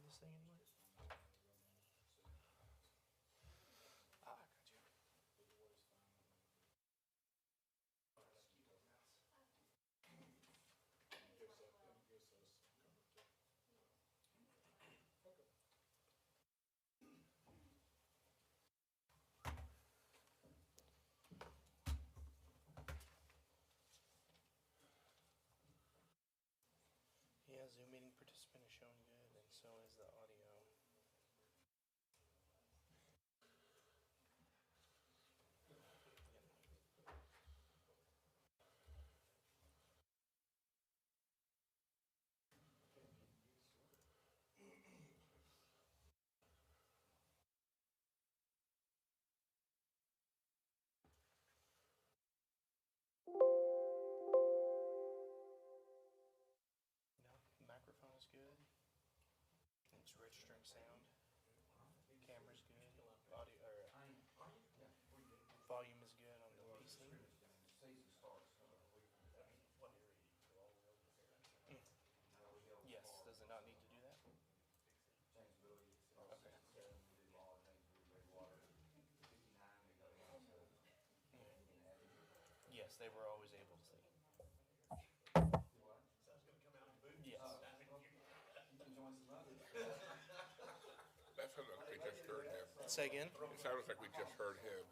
this thing anyway? Ah, got you. Yeah, Zoom meeting participant is showing good, and so is the audio. No, microphone is good. It's registering sound. Camera's good. Audio or volume is good on the PC. Yes. Does it not need to do that? Okay. Yes, they were always able to see. Yes. That sounded like we just heard him. Say again? It sounded like we just heard him.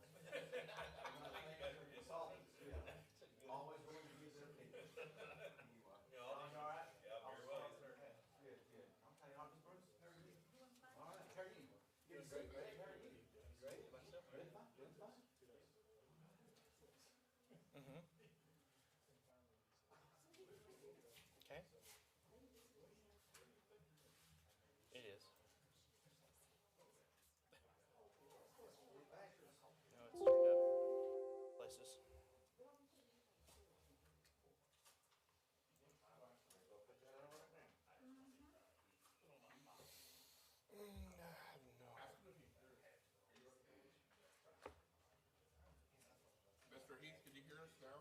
Always willing to give their opinion. All right? Yeah, very well, sir. Good, good. Okay, I'll just Bruce, how are you? All right, how are you? Good, great, great, how are you? Great, myself. Good, fine, good, fine. Mm-hmm. Okay. It is. No, it's turned up places. Mr. Heath, can you hear us now?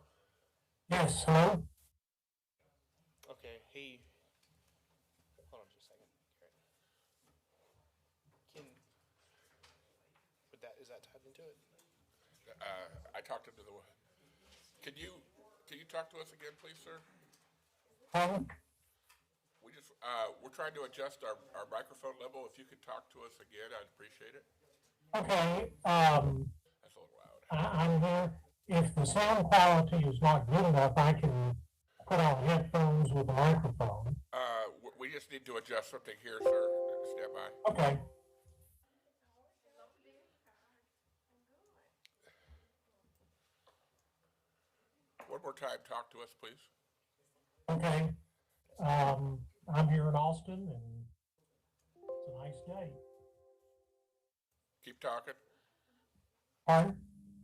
Yes, hello? Okay, hold on just a second. Is that tied into it? I talked into the. Can you talk to us again, please, sir? We're trying to adjust our microphone level. If you could talk to us again, I'd appreciate it. Okay, That's a little loud. I'm here. If the sound quality is not good enough, I can put on headphones with a microphone. We just need to adjust something here, sir. Stand by. Okay. One more time, talk to us, please. Okay. I'm here in Austin, and it's a nice day. Keep talking. Pardon?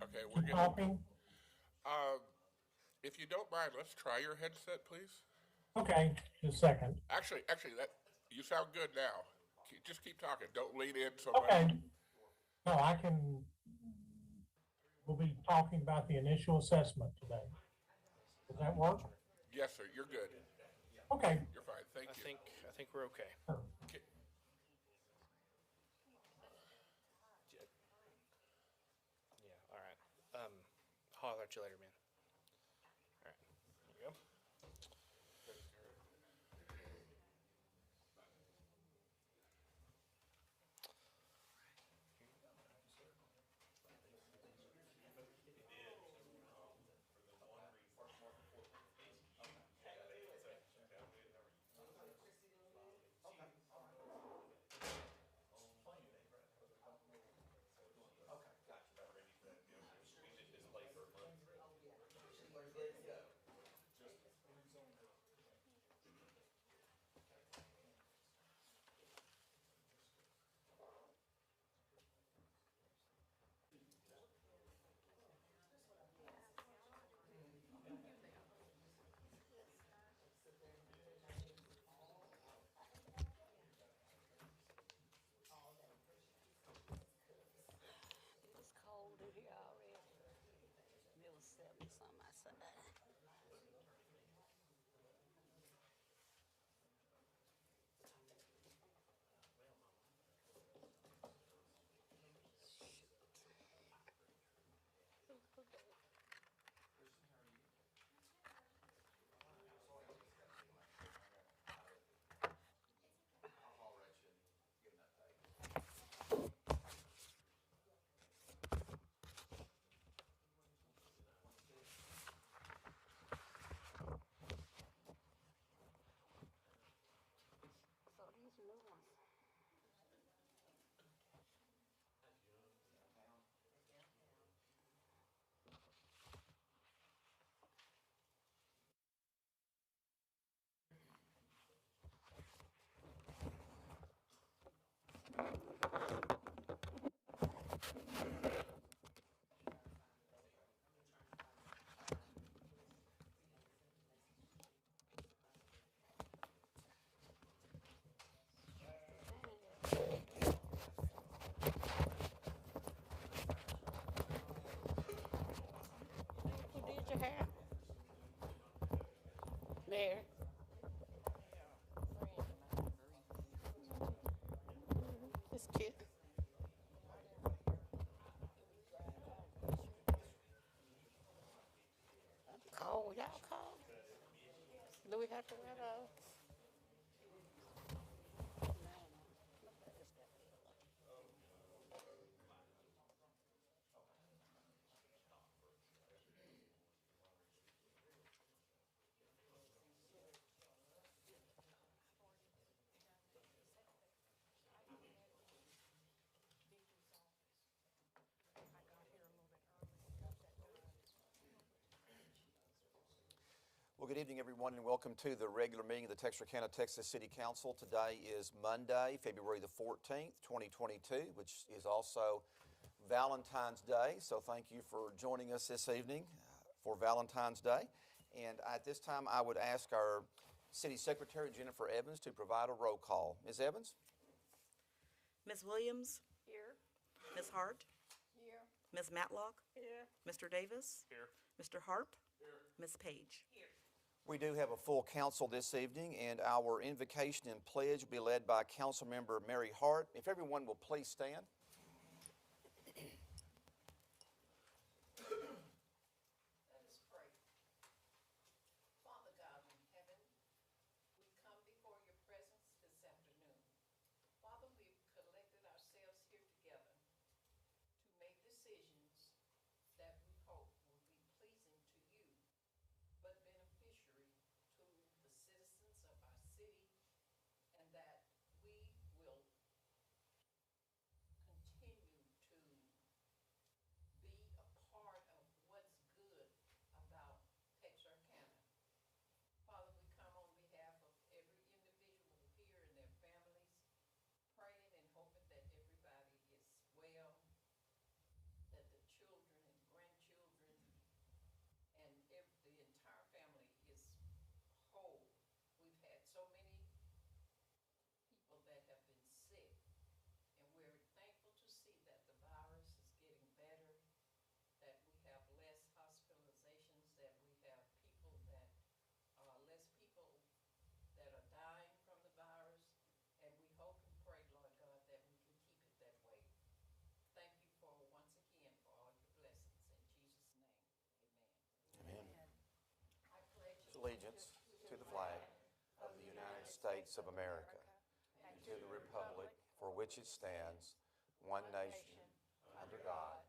Okay, we're Keep getting. talking? If you don't mind, let's try your headset, please. Okay, just a second. Actually, that you sound good now. Just keep talking. Don't lean in so much. Okay. No, we'll be talking about the initial assessment today. Does that work? Yes, sir. You're good. Okay. You're fine. Thank you. I think we're okay. Sure. Okay. Yeah, all right. Holler at you later, man. All right, here you go. Okay, gotcha. Dr. Weather. Well, good evening, everyone, and welcome to the regular meeting of the Texarkana, Texas City Council. Today is Monday, February the 14th, 2022, which is also Valentine's Day. So thank you for joining us this evening for Valentine's Day. And at this time, I would ask our City Secretary, Jennifer Evans, to provide a roll call. Ms. Evans? Ms. Williams? Here. Ms. Hart? Here. Ms. Matlock? Here. Mr. Davis? Here. Mr. Harp? Here. Ms. Page? Here. We do have a full council this evening, and our invocation and pledge will be led by Councilmember Mary Hart. If everyone will please stand. Let us pray. Father God in heaven, we come before your presence this afternoon. Father, we've collected ourselves here together to make decisions that we hope will be pleasing to you, but beneficiary to the citizens of our city, and that we will continue to be a part of what's good about Texarkana. Father, we come on behalf of every individual here and their families, praying and hoping that everybody is well, that the children and grandchildren and the entire family is whole. We've had so many people that have been sick, and we're thankful to see that the virus is getting better, that we have less hospitalizations, that we have less people that are dying from the virus, and we hope and pray, Lord God, that we can keep it that way. Thank you for once again for all your blessings. In Jesus' name, amen. Amen. I pledge Allegiance to the flag of the United States of America and to the republic for which it stands, one nation, under God,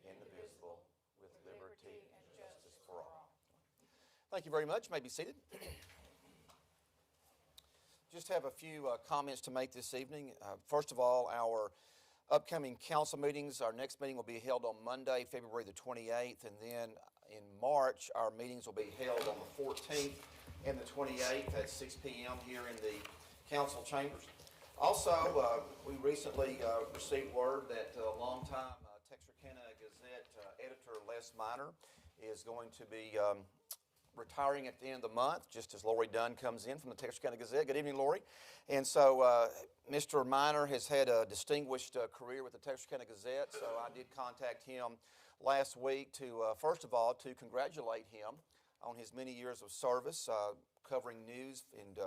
indivisible, with liberty and justice for all. Thank you very much. You may be seated. Just have a few comments to make this evening. First of all, our upcoming council meetings, our next meeting will be held on Monday, February the 28th, and then in March, our meetings will be held on the 14th and the 28th at 6 p.m. here in the council chambers. Also, we recently received word that longtime Texarkana Gazette editor Les Minor is going to be retiring at the end of the month, just as Lori Dunn comes in from the Texarkana Gazette. Good evening, Lori. And so Mr. Minor has had a distinguished career with the Texarkana Gazette, so I did contact him last week to, first of all, to congratulate him on his many years of service covering news and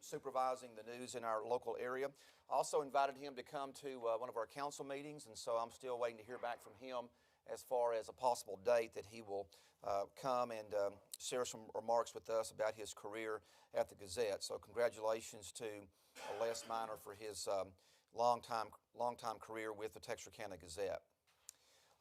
supervising the news in our local area. I also invited him to come to one of our council meetings, and so I'm still waiting to hear back from him as far as a possible date that he will come and share some remarks with us about his career at the Gazette. So congratulations to Les Minor for his long-time career with the Texarkana Gazette.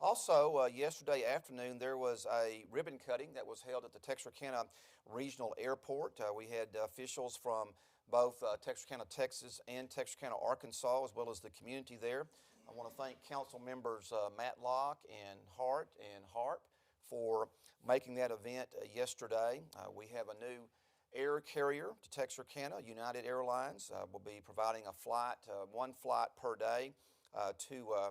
Also, yesterday afternoon, there was a ribbon cutting that was held at the Texarkana Regional Airport. We had officials from both Texarkana, Texas and Texarkana, Arkansas, as well as the community there. I want to thank council members Matlock and Hart and Harp for making that event yesterday. We have a new air carrier to Texarkana. United Airlines will be providing a flight, one flight per day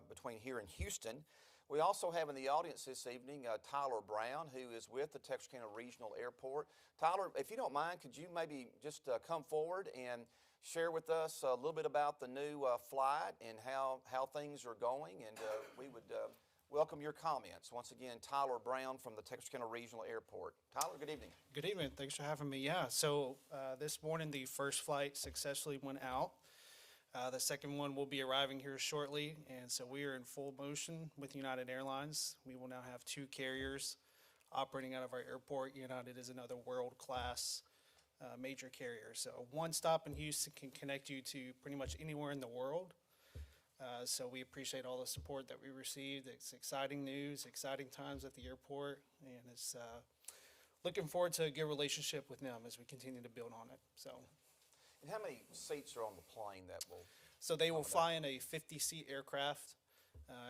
between here and Houston. We also have in the audience this evening Tyler Brown, who is with the Texarkana Regional Airport. Tyler, if you don't mind, could you maybe just come forward and share with us a little bit about the new flight and how things are going? And we would welcome your comments. Once again, Tyler Brown from the Texarkana Regional Airport. Tyler, good evening. Good evening. Thanks for having me. Yeah, so this morning the first flight successfully went out. The second one will be arriving here shortly, and so we are in full motion with United Airlines. We will now have two carriers operating out of our airport. United is another world-class major carrier. So one stop in Houston can connect you to pretty much anywhere in the world. So we appreciate all the support that we received. It's exciting news, exciting times at the airport, and it's looking forward to a good relationship with them as we continue to build on it. So, And how many seats are on the plane that will? so they will fly in a 50-seat aircraft.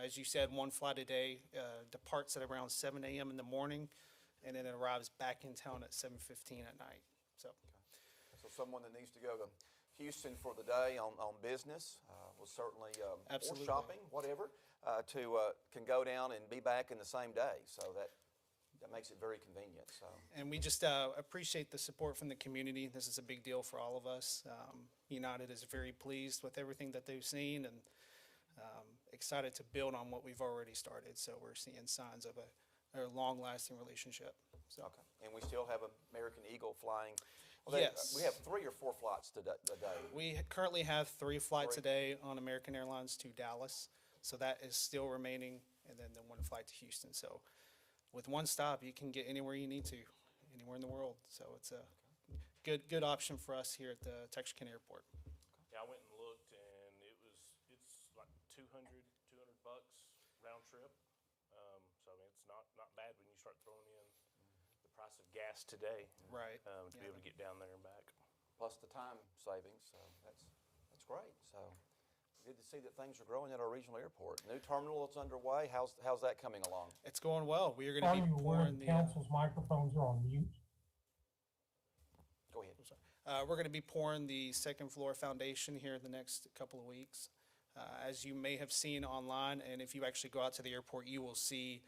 As you said, one flight a day, departs at around 7 a.m. in the morning, and then it arrives back in town at 7:15 at night. So, So someone that needs to go to Houston for the day on business, will certainly, or Absolutely. shopping, whatever, can go down and be back in the same day. So that makes it very convenient, so. and we just appreciate the support from the community. This is a big deal for all of us. United is very pleased with everything that they've seen and excited to build on what we've already started. So we're seeing signs of a long-lasting relationship. So. Okay. And we still have American Eagle flying? Well, they- Yes. We have 3 or 4 flights a day. We currently have 3 flights a 3. day on American Airlines to Dallas, so that is still remaining, and then the 1 flight to Houston. So with one stop, you can get anywhere you need to, anywhere in the world. So it's a good option for us here at the Texarkana Airport. Yeah, I went and looked, and it's like $200 round trip. So I mean, it's not bad when you start throwing in the price of gas today. Right. To be able to get down there and back. Plus the time savings, so that's great. So good to see that things are growing at our regional airport. New terminal that's underway. How's that coming along? It's going well. We are going Are to be you aware pouring the the. council's microphones are on mute? Go ahead. We're going to be pouring the second floor foundation here in the next couple of weeks. As you may have seen online, and if you actually go out to the airport, you will see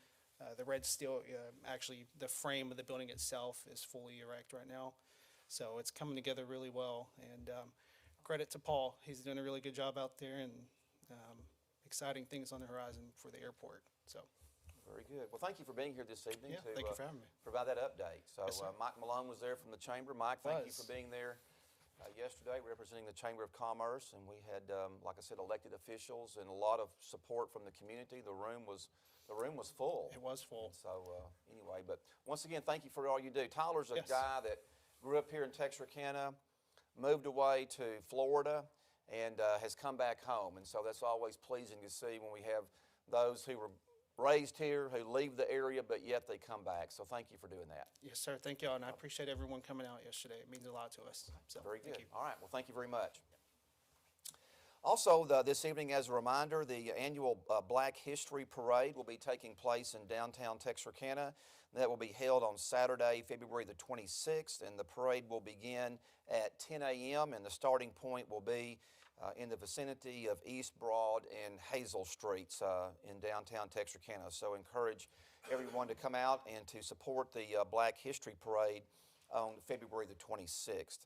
the red steel, actually the frame of the building itself is fully erect right now. So it's coming together really well, and credit to Paul. He's doing a really good job out there, and exciting things on the horizon for the airport. So, Very good. Well, thank you for being here this evening yeah, to thank you for having me. provide that update. So Yes, sir. Mike Malone was there from the chamber. Mike, thank you Was. for being there yesterday representing the Chamber of Commerce. And we had, like I said, elected officials and a lot of support from the community. The room was full. It was full. And so anyway, but once again, thank you for all you do. Tyler's a Yes. guy that grew up here in Texarkana, moved away to Florida, and has come back home. And so that's always pleasing to see when we have those who were raised here, who leave the area, but yet they come back. So thank you for doing that. Yes, sir. Thank y'all, and I appreciate everyone coming out yesterday. It means a lot to us. So, Very thank good. you. All right, well, thank you very much. Also, this evening, as a reminder, the annual Black History Parade will be taking place in downtown Texarkana. That will be held on Saturday, February the 26th, and the parade will begin at 10 a.m., and the starting point will be in the vicinity of East Broad and Hazel Streets in downtown Texarkana. So encourage everyone to come out and to support the Black History Parade on February the 26th.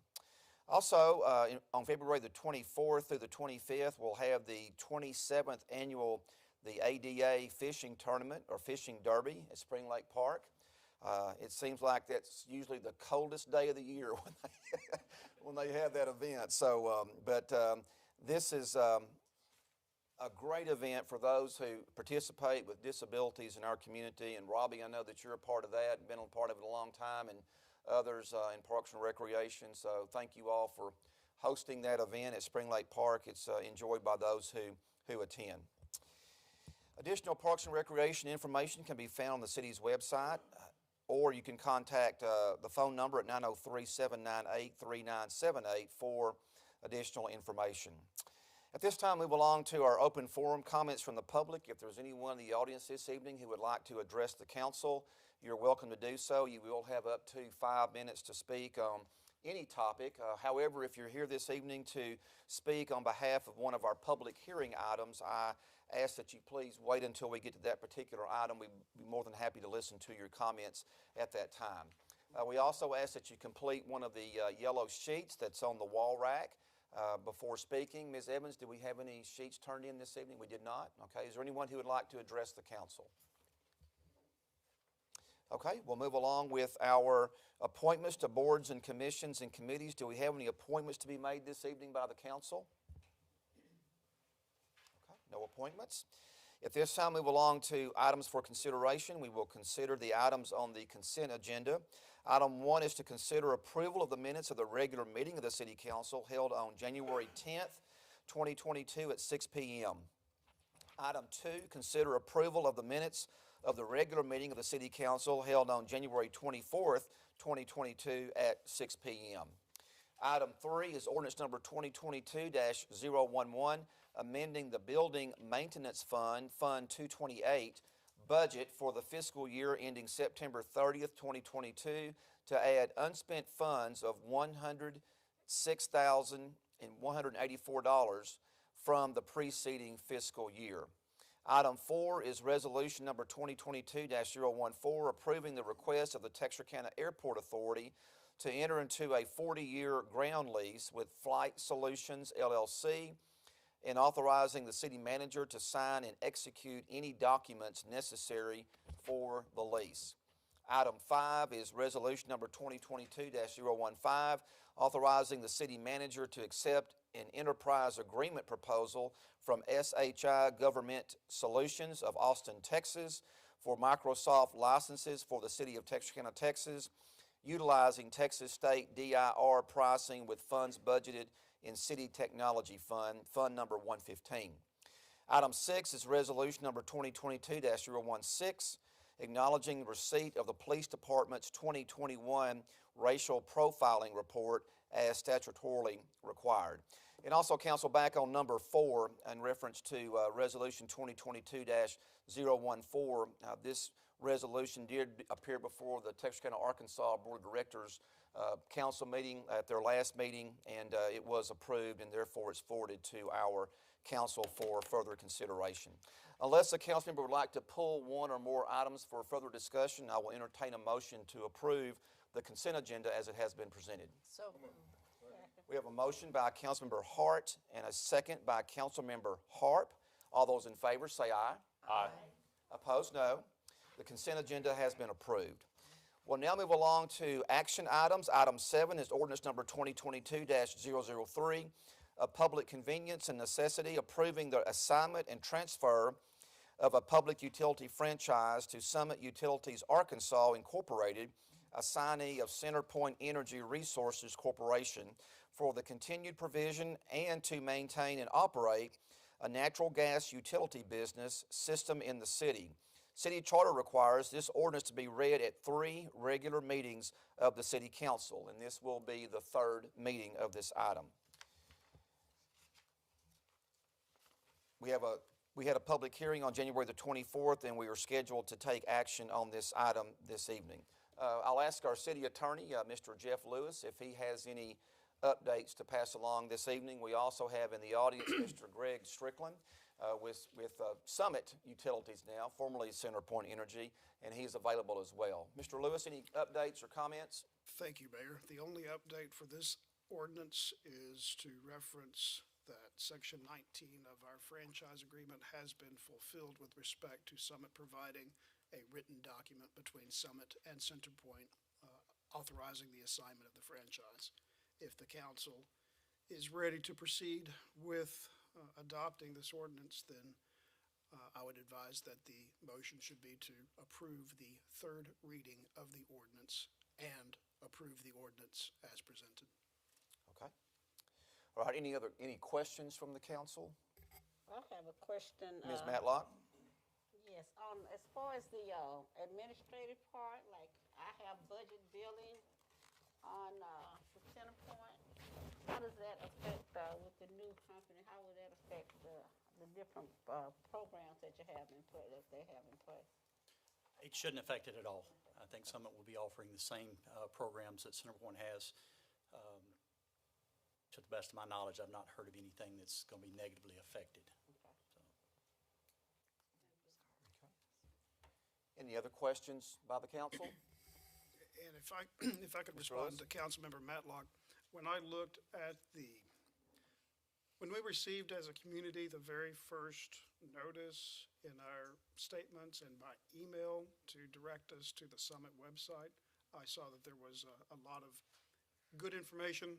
Also, on February the 24th through the 25th, we'll have the 27th annual the ADA Fishing Tournament or Fishing Derby at Spring Lake Park. It seems like that's usually the coldest day of the year when they have that event. So, this is a great event for those who participate with disabilities in our community. And Robbie, I know that you're a part of that and been a part of it a long time, and others in Parks and Recreation. So thank you all for hosting that event at Spring Lake Park. It's enjoyed by those who attend. Additional Parks and Recreation information can be found on the city's website, or you can contact the phone number at 903-798-3978 for additional information. At this time, we move along to our open forum comments from the public. If there's anyone in the audience this evening who would like to address the council, you're welcome to do so. You will have up to 5 minutes to speak on any topic. However, if you're here this evening to speak on behalf of one of our public hearing items, I ask that you please wait until we get to that particular item. We'd be more than happy to listen to your comments at that time. We also ask that you complete one of the yellow sheets that's on the wall rack before speaking. Ms. Evans, did we have any sheets turned in this evening? We did not. Okay, is there anyone who would like to address the council? Okay, we'll move along with our appointments to boards and commissions and committees. Do we have any appointments to be made this evening by the council? Okay, no appointments. At this time, we move along to items for consideration. We will consider the items on the consent agenda. Item 1 is to consider approval of the minutes of the regular meeting of the City Council held on January 10th, 2022 at 6 p.m. Item 2, consider approval of the minutes of the regular meeting of the City Council held on January 24th, 2022 at 6 p.m. Item 3 is ordinance number 2022-011, amending the Building Maintenance Fund, Fund 228, budget for the fiscal year ending September 30th, 2022 to add unspent funds of $106,184 from the preceding fiscal year. Item 4 is resolution number 2022-014, approving the request of the Texarkana Airport Authority to enter into a 40-year ground lease with Flight Solutions, LLC, and authorizing the city manager to sign and execute any documents necessary for the lease. Item 5 is resolution number 2022-015, authorizing the city manager to accept an enterprise agreement proposal from SHI Government Solutions of Austin, Texas, for Microsoft licenses for the city of Texarkana, Texas, utilizing Texas State DIR pricing with funds budgeted in City Technology Fund, Fund number 115. Item 6 is resolution number 2022-016, acknowledging the receipt of the Police Department's 2021 racial profiling report as statutorily required. And also, council, back on number 4 in reference to resolution 2022-014, this resolution did appear before the Texarkana, Arkansas Board of Directors council meeting at their last meeting, and it was approved, and therefore it's forwarded to our council for further consideration. Unless a council member would like to pull one or more items for further discussion, I will entertain a motion to approve the consent agenda as it has been presented. So We have a motion by Councilmember Hart and a second by Councilmember Harp. All those in favor say aye. Aye. Opposed, no. The consent agenda has been approved. We'll now move along to action items. Item 7 is ordinance number 2022-003, a public convenience and necessity approving the assignment and transfer of a public utility franchise to Summit Utilities Arkansas Incorporated, assignee of CenterPoint Energy Resources Corporation, for the continued provision and to maintain and operate a natural gas utility business system in the city. City charter requires this ordinance to be read at 3 regular meetings of the City Council, and this will be the 3rd meeting of this item. We had a public hearing on January the 24th, and we are scheduled to take action on this item this evening. I'll ask our city attorney, Mr. Jeff Lewis, if he has any updates to pass along this evening. We also have in the audience Mr. Greg Strickland with Summit Utilities now, formerly CenterPoint Energy, and he's available as well. Mr. Lewis, any updates or comments? Thank you, Mayor. The only update for this ordinance is to reference that Section 19 of our franchise agreement has been fulfilled with respect to Summit providing a written document between Summit and CenterPoint authorizing the assignment of the franchise. If the council is ready to proceed with adopting this ordinance, then I would advise that the motion should be to approve the 3rd reading of the ordinance and approve the ordinance as presented. Okay. All right, any questions from the council? I have a question. Ms. Matlock? Yes, as far as the administrative part, like I have budget billing on the CenterPoint. How does that affect with the new company? How would that affect the different programs that you have in place, that they have in place? It shouldn't affect it at all. I think Summit will be offering the same programs that CenterPoint has. To the best of my knowledge, I've not heard of anything that's going to be negatively affected. Any other questions by the council? And if I could respond to Councilmember Matlock, when I looked at when we received as a community the very first notice in our statements and by email to direct us to the Summit website, I saw that there was a lot of good information,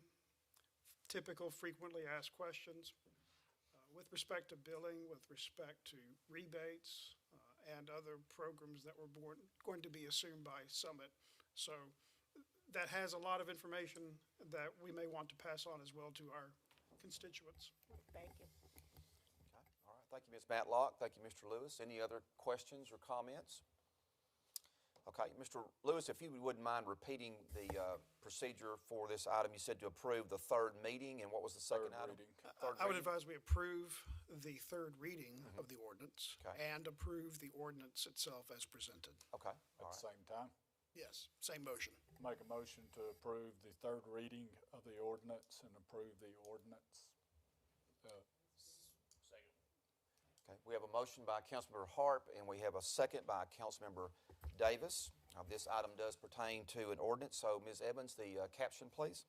typical frequently asked questions. with respect to billing, with respect to rebates, and other programs that were going to be assumed by Summit. So that has a lot of information that we may want to pass on as well to our constituents. Thank you. Okay, all right. Thank you, Ms. Matlock. Thank you, Mr. Lewis. Any other questions or comments? Okay, Mr. Lewis, if you wouldn't mind repeating the procedure for this item. You said to approve the third meeting, and what was the second item? Third I would reading. advise we approve the third reading of the ordinance Okay. and approve the ordinance itself as presented. Okay, At all the right. same time, Yes, same motion. make a motion to approve the third reading of the ordinance and approve the ordinance. Okay, we have a motion by Councilmember Harp, and we have a second by Councilmember Davis. This item does pertain to an ordinance, so Ms. Evans, the caption, please.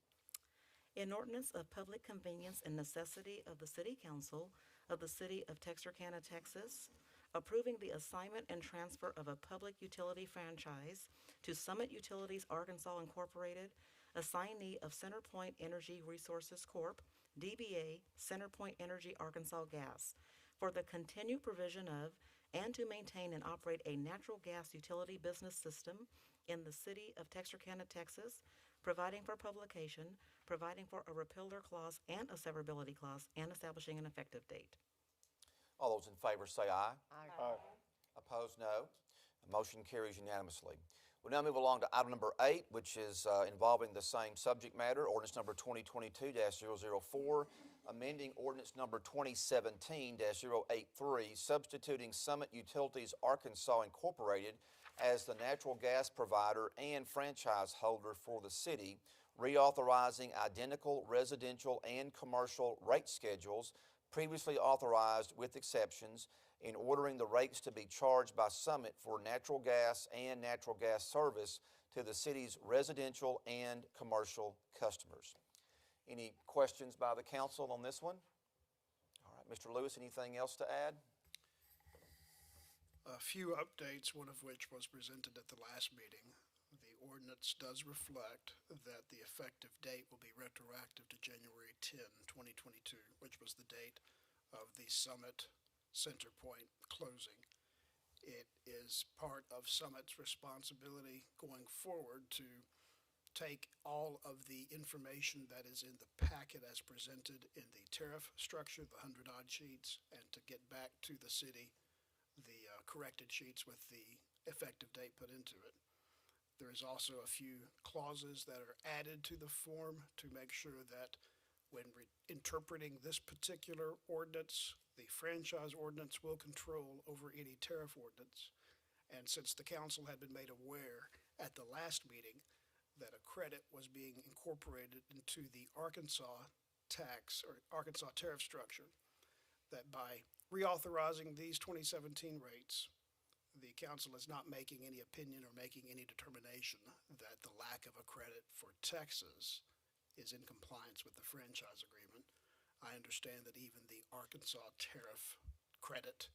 An ordinance of public convenience and necessity of the City Council of the City of Texarkana, Texas, approving the assignment and transfer of a public utility franchise to Summit Utilities Arkansas Incorporated, assignee of CenterPoint Energy Resources Corp., DBA CenterPoint Energy Arkansas Gas, for the continued provision of and to maintain and operate a natural gas utility business system in the City of Texarkana, Texas, providing for publication, providing for a repealer clause and a severability clause, and establishing an effective date. All those in favor say aye. Aye. Opposed, no. The motion carries unanimously. We'll now move along to item number 8, which is involving the same subject matter, ordinance number 2022-004, amending ordinance number 2017-083, substituting Summit Utilities Arkansas Incorporated as the natural gas provider and franchise holder for the city, reauthorizing identical residential and commercial rate schedules previously authorized with exceptions, in ordering the rates to be charged by Summit for natural gas and natural gas service to the city's residential and commercial customers. Any questions by the council on this one? All right, Mr. Lewis, anything else to add? A few updates, one of which was presented at the last meeting. The ordinance does reflect that the effective date will be retroactive to January 10, 2022, which was the date of the Summit CenterPoint closing. It is part of Summit's responsibility going forward to take all of the information that is in the packet as presented in the tariff structure, the 100-odd sheets, and to get back to the city the corrected sheets with the effective date put into it. There is also a few clauses that are added to the form to make sure that when interpreting this particular ordinance, the franchise ordinance will control over any tariff ordinance. And since the council had been made aware at the last meeting that a credit was being incorporated into the Arkansas tax or Arkansas tariff structure, that by reauthorizing these 2017 rates, the council is not making any opinion or making any determination that the lack of a credit for Texas is in compliance with the franchise agreement. I understand that even the Arkansas tariff credit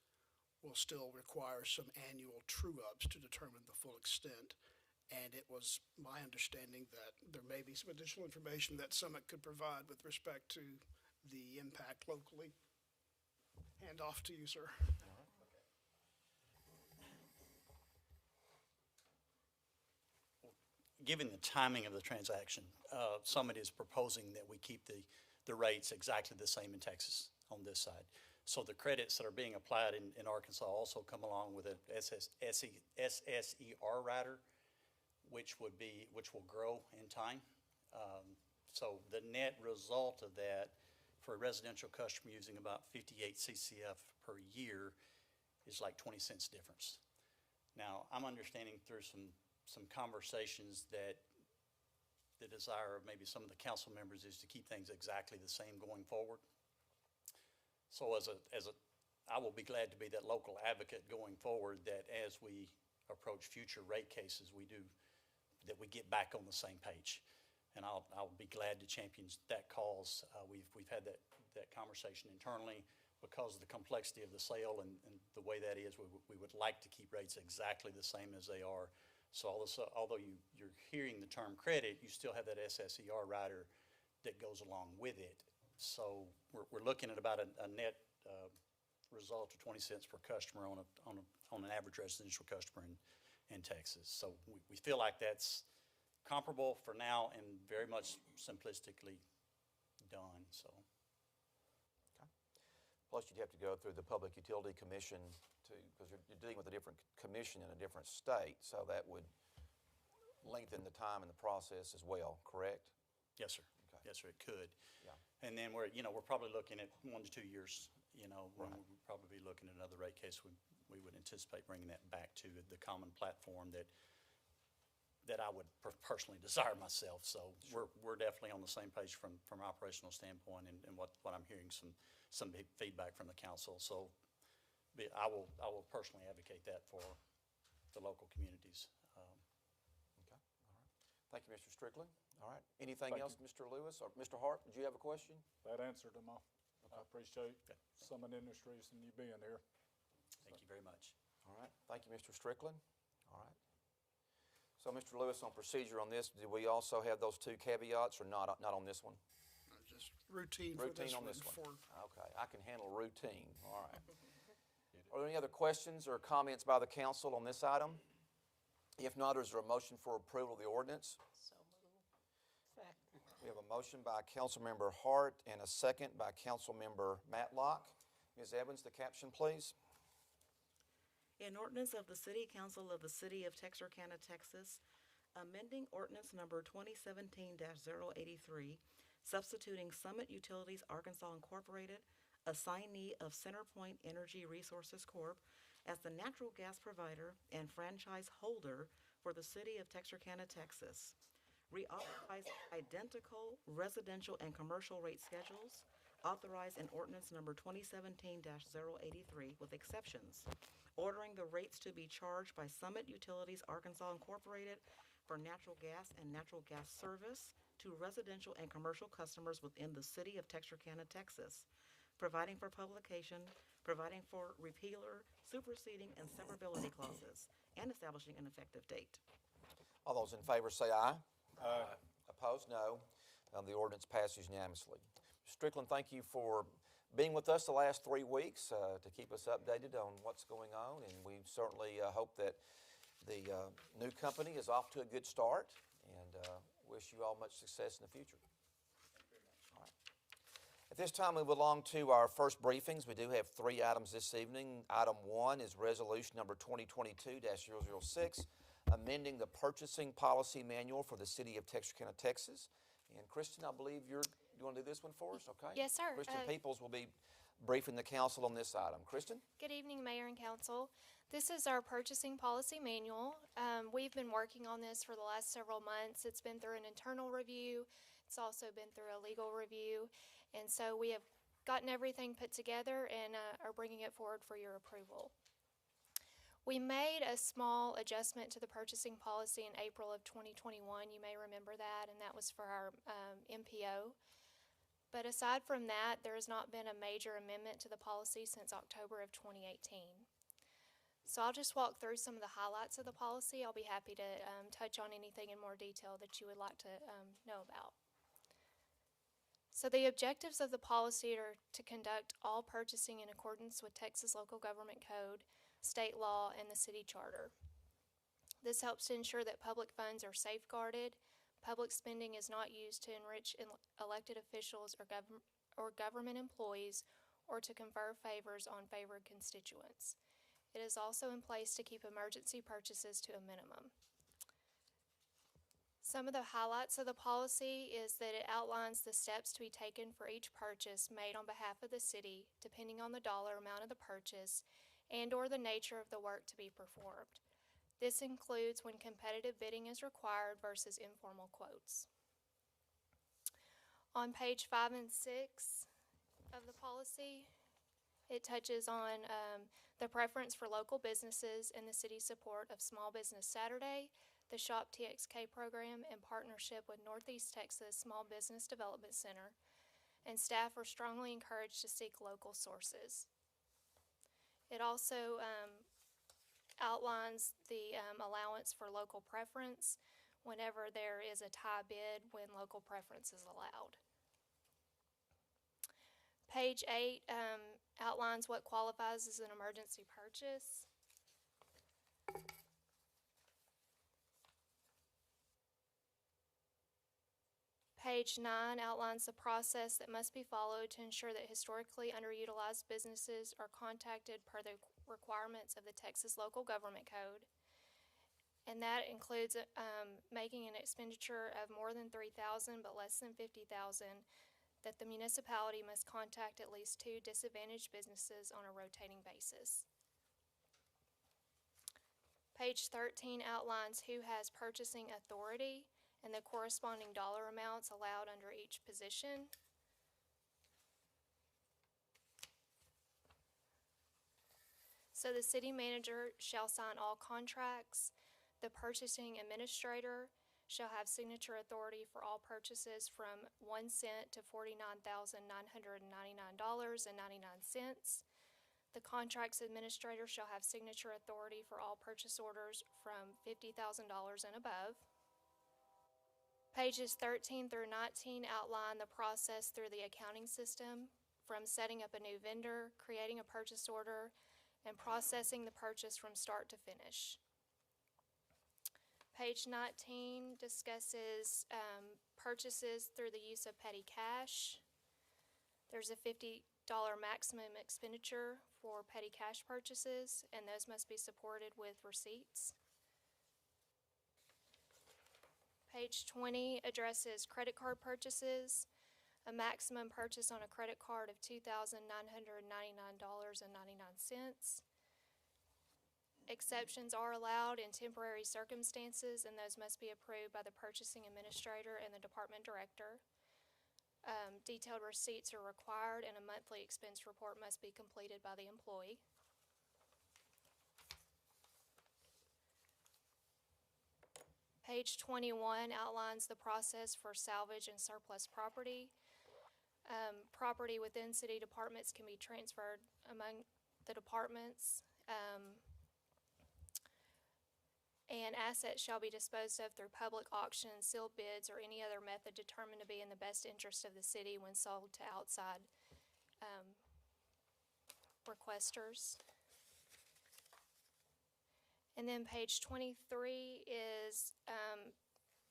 will still require some annual true-ups to determine the full extent. And it was my understanding that there may be some additional information that Summit could provide with respect to the impact locally. Hand off to you, sir. Given the timing of the transaction, Summit is proposing that we keep the rates exactly the same in Texas on this side. So the credits that are being applied in Arkansas also come along with an SSER rider, which will grow in time. So the net result of that for a residential customer using about 58 CCF per year is like 20 cents difference. Now, I'm understanding through some conversations that the desire of maybe some of the council members is to keep things exactly the same going forward. So I will be glad to be that local advocate going forward, that as we approach future rate cases, we get back on the same page. And I'll be glad to champion that cause. We've had that conversation internally because of the complexity of the sale and the way that is. We would like to keep rates exactly the same as they are. So although you're hearing the term credit, you still have that SSER rider that goes along with it. So we're looking at about a net result of 20 cents per customer on an average residential customer in Texas. So we feel like that's comparable for now and very much simplistically done, so. Plus, you'd have to go through the Public Utility Commission because you're dealing with a different commission in a different state, so that would lengthen the time and the process as well, correct? Yes, sir. Okay. Yes, sir, it could. Yeah. And then we're probably looking at 1 to 2 years, when Right. we'd probably be looking at another rate case. We would anticipate bringing that back to the common platform that I would personally desire myself. So we're definitely on the same page from an operational standpoint and what I'm hearing some feedback from the council. So I will personally advocate that for the local communities. Okay, all right. Thank you, Mr. Strickland. All right. Anything Thank else, Mr. Lewis? Or Mr. Hart, did you have a question? That answered them all. I appreciate Summit Industries and you being here. Thank you very much. All right. Thank you, Mr. Strickland. All right. So, Mr. Lewis, on procedure on this, do we also have those two caveats or not on this one? Just routine for Routine this on one. this one. For Okay, I can handle routine. All right. Are there any other questions or comments by the council on this item? If not, is there a motion for approval of the ordinance? So moved. Second. We have a motion by Councilmember Hart and a second by Councilmember Matlock. Ms. Evans, the caption, please. An ordinance of the City Council of the City of Texarkana, Texas, amending ordinance number 2017-083, substituting Summit Utilities Arkansas Incorporated, assignee of CenterPoint Energy Resources Corp., as the natural gas provider and franchise holder for the City of Texarkana, Texas. Reauthorize identical residential and commercial rate schedules authorized in ordinance number 2017-083 with exceptions. Ordering the rates to be charged by Summit Utilities Arkansas Incorporated for natural gas and natural gas service to residential and commercial customers within the City of Texarkana, Texas. Providing for publication, providing for repealer, superseding, and severability clauses, and establishing an effective date. All those in favor say aye. Aye. Opposed, no. The ordinance passes unanimously. Strickland, thank you for being with us the last 3 weeks to keep us updated on what's going on, and we certainly hope that the new company is off to a good start, and wish you all much success in the future. All right. At this time, we move along to our first briefings. We do have 3 items this evening. Item 1 is resolution number 2022-006, amending the purchasing policy manual for the City of Texarkana, Texas. And Kristen, I believe you want to do this one for us, okay? Yes, sir. Kristen Peoples will be briefing the council on this item. Kristen? Good evening, Mayor and Council. This is our purchasing policy manual. We've been working on this for the last several months. It's been through an internal review. It's also been through a legal review. And so we have gotten everything put together and are bringing it forward for your approval. We made a small adjustment to the purchasing policy in April of 2021. You may remember that, and that was for our MPO. But aside from that, there has not been a major amendment to the policy since October of 2018. So I'll just walk through some of the highlights of the policy. I'll be happy to touch on anything in more detail that you would like to know about. So the objectives of the policy are to conduct all purchasing in accordance with Texas Local Government Code, state law, and the city charter. This helps to ensure that public funds are safeguarded, public spending is not used to enrich elected officials or government employees, or to confer favors on favored constituents. It is also in place to keep emergency purchases to a minimum. Some of the highlights of the policy is that it outlines the steps to be taken for each purchase made on behalf of the city, depending on the dollar amount of the purchase and or the nature of the work to be performed. This includes when competitive bidding is required versus informal quotes. On page 5 and 6 of the policy, it touches on the preference for local businesses and the city's support of Small Business Saturday, the SHOP TXK program in partnership with Northeast Texas Small Business Development Center, and staff are strongly encouraged to seek local sources. It also outlines the allowance for local preference whenever there is a tie bid when local preference is allowed. Page 8 outlines what qualifies as an emergency purchase. Page 9 outlines the process that must be followed to ensure that historically underutilized businesses are contacted per the requirements of the Texas Local Government Code. And that includes making an expenditure of more than $3,000 but less than $50,000, that the municipality must contact at least 2 disadvantaged businesses on a rotating basis. Page 13 outlines who has purchasing authority and the corresponding dollar amounts allowed under each position. So the city manager shall sign all contracts. The purchasing administrator shall have signature authority for all purchases from 1 cent to $49,999.99. The contracts administrator shall have signature authority for all purchase orders from $50,000 and above. Pages 13 through 19 outline the process through the accounting system, from setting up a new vendor, creating a purchase order, and processing the purchase from start to finish. Page 19 discusses purchases through the use of petty cash. There's a $50 maximum expenditure for petty cash purchases, and those must be supported with receipts. Page 20 addresses credit card purchases. A maximum purchase on a credit card of $2,999.99. Exceptions are allowed in temporary circumstances, and those must be approved by the purchasing administrator and the department director. Detailed receipts are required, and a monthly expense report must be completed by the employee. Page 21 outlines the process for salvage and surplus property. Property within city departments can be transferred among the departments, and assets shall be disposed of through public auction, sealed bids, or any other method determined to be in the best interest of the city when sold to outside requesters. And then page 23 is,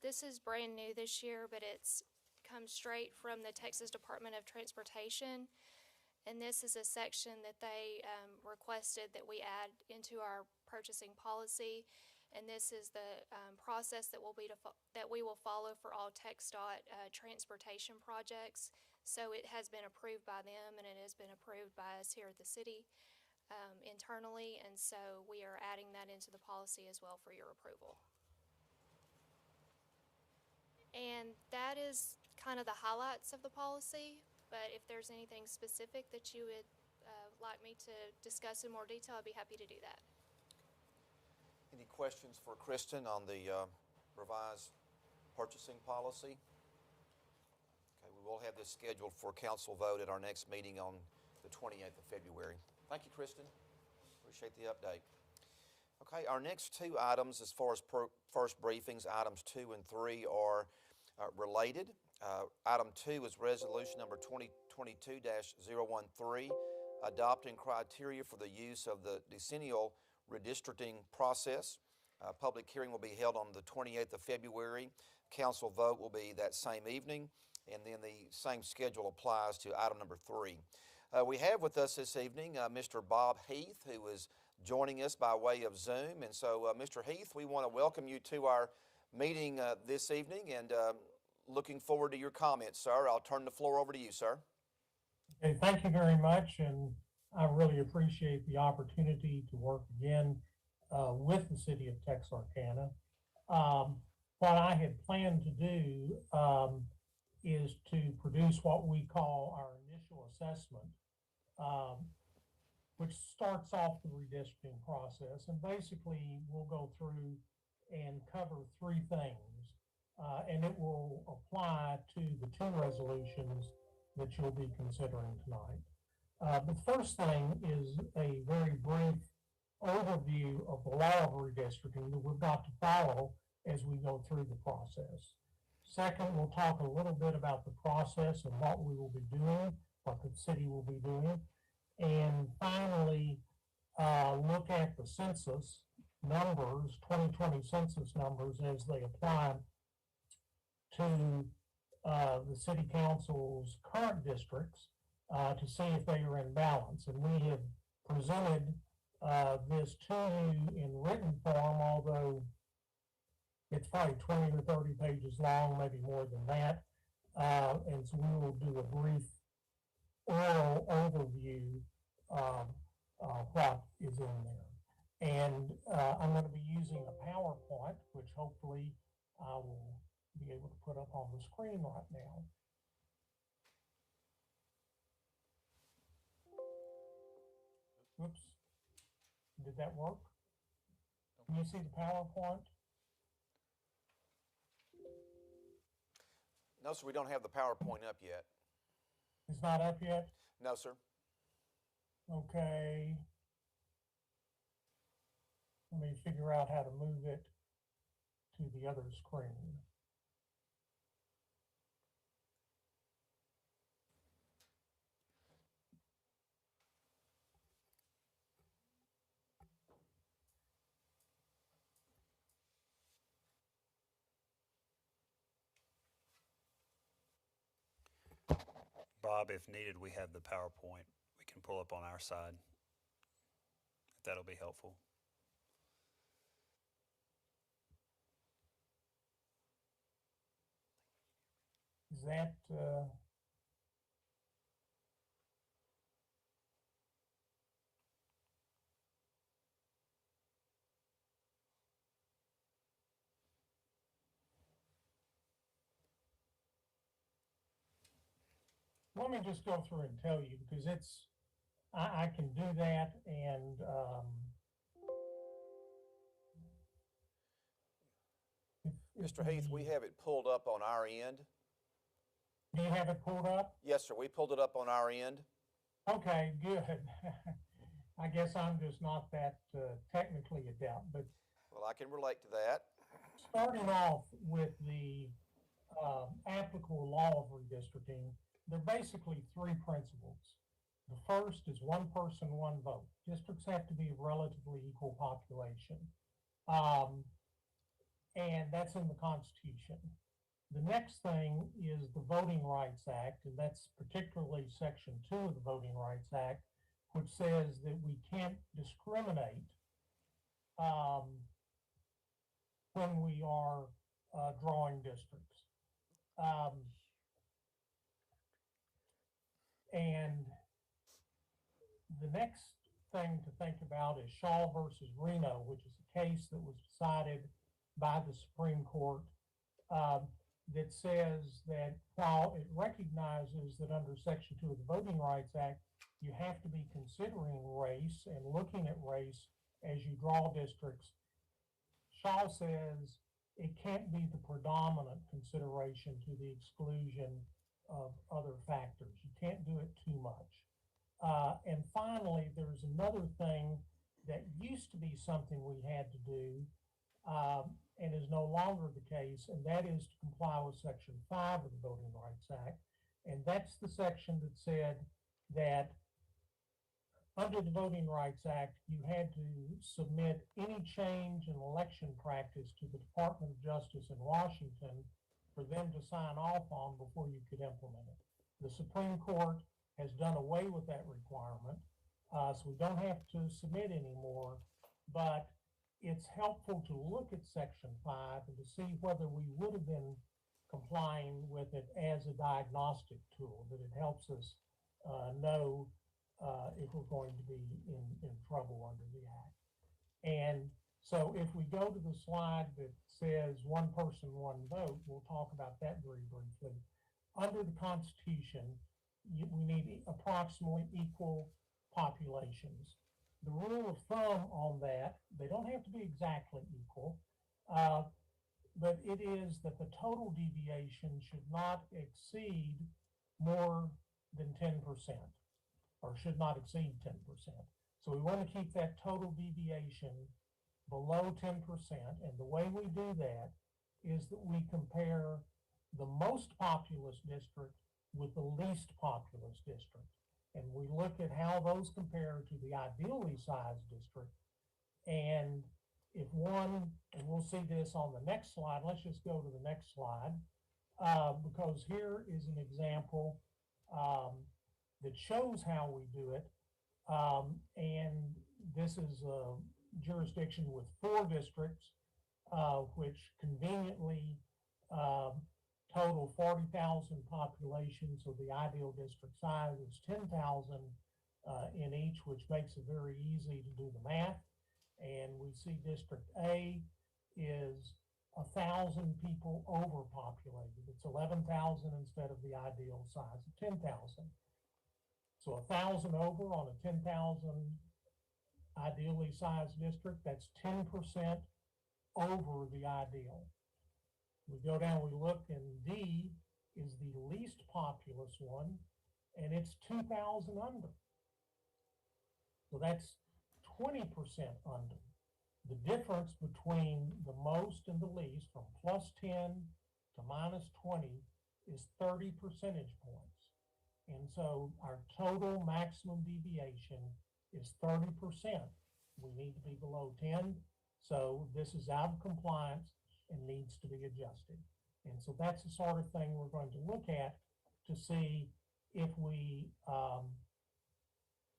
this is brand new this year, but it's comes straight from the Texas Department of Transportation. And this is a section that they requested that we add into our purchasing policy. And this is the process that we will follow for all TxDOT transportation projects. So it has been approved by them, and it has been approved by us here at the city internally. And so we are adding that into the policy as well for your approval. And that is kind of the highlights of the policy. But if there's anything specific that you would like me to discuss in more detail, I'd be happy to do that. Any questions for Kristen on the revised purchasing policy? Okay, we will have this scheduled for council vote at our next meeting on the 28th of February. Thank you, Kristen. Appreciate the update. Okay, our next 2 items as far as first briefings, items 2 and 3 are related. Item 2 is resolution number 2022-013, adopting criteria for the use of the decennial redistricting process. Public hearing will be held on the 28th of February. Council vote will be that same evening, and then the same schedule applies to item number 3. We have with us this evening Mr. Bob Heath, who is joining us by way of Zoom. And so, Mr. Heath, we want to welcome you to our meeting this evening, and looking forward to your comments, sir. I'll turn the floor over to you, sir. Okay, thank you very much, and I really appreciate the opportunity to work again with the city of Texarkana. What I had planned to do is to produce what we call our initial assessment, which starts off the redistricting process. And basically, we'll go through and cover 3 things, and it will apply to the 2 resolutions that you'll be considering tonight. The first thing is a very brief overview of the law of redistricting that we've got to follow as we go through the process. Second, we'll talk a little bit about the process and what we will be doing what the city will be doing. And finally, look at the census numbers, 2020 census numbers as they apply to the city council's current districts to see if they are in balance. And we have presented this to you in written form, although it's probably 20 or 30 pages long, maybe more than that. And so we will do a brief oral overview of what is in there. And I'm going to be using a PowerPoint, which hopefully I will be able to put up on the screen right now. Oops. Did that work? Can you see the PowerPoint? No, sir, we don't have the PowerPoint up yet. It's not up yet? No, sir. Okay. Let me figure out how to move it to the other screen. Bob, if needed, we have the PowerPoint we can pull up on our side, if that'll be helpful. Is that, let me just go through and tell you, because it's, I can do that, and Mr. Heath, we have it pulled up on our end. do you have it pulled up? Yes, sir, we pulled it up on our end. Okay, good. I guess I'm just not that technically adept, but Well, I can relate to that. starting off with the applicable law of redistricting, there are basically three principles. The first is one person, one vote. Districts have to be of relatively equal population. And that's in the Constitution. The next thing is the Voting Rights Act, and that's particularly Section 2 of the Voting Rights Act, which says that we can't discriminate when we are drawing districts. And the next thing to think about is Shaw versus Reno, which is a case that was decided by the Supreme Court that says that while it recognizes that under Section 2 of the Voting Rights Act, you have to be considering race and looking at race as you draw districts, Shaw says it can't be the predominant consideration to the exclusion of other factors. You can't do it too much. And finally, there's another thing that used to be something we had to do and is no longer the case, and that is to comply with Section 5 of the Voting Rights Act. And that's the section that said that under the Voting Rights Act, you had to submit any change in election practice to the Department of Justice in Washington for them to sign off on before you could implement it. The Supreme Court has done away with that requirement, so we don't have to submit anymore, but it's helpful to look at Section 5 and to see whether we would have been complying with it as a diagnostic tool, that it helps us know if we're going to be in trouble under the Act. And so if we go to the slide that says one person, one vote, we'll talk about that very briefly. Under the Constitution, we need approximately equal populations. The rule of thumb on that, they don't have to be exactly equal, but it is that the total deviation should not exceed more than 10%, or should not exceed 10%. So we want to keep that total deviation below 10%, and the way we do that is that we compare the most populous district with the least populous district. And we look at how those compare to the ideally sized district. And if one, and we'll see this on the next slide, let's just go to the next slide, because here is an example that shows how we do it. And this is a jurisdiction with 4 districts, which conveniently total 40,000 population. So the ideal district size is 10,000 in each, which makes it very easy to do the math. And we see District A is 1,000 people overpopulated. It's 11,000 instead of the ideal size of 10,000. So 1,000 over on a 10,000 ideally sized district, that's 10% over the ideal. We go down, we look, and D is the least populous one, and it's 2,000 under. So that's 20% under. The difference between the most and the least, from +10 to -20, is 30 percentage points. And so our total maximum deviation is 30%. We need to be below 10. So this is out of compliance and needs to be adjusted. And so that's the sort of thing we're going to look at to see if we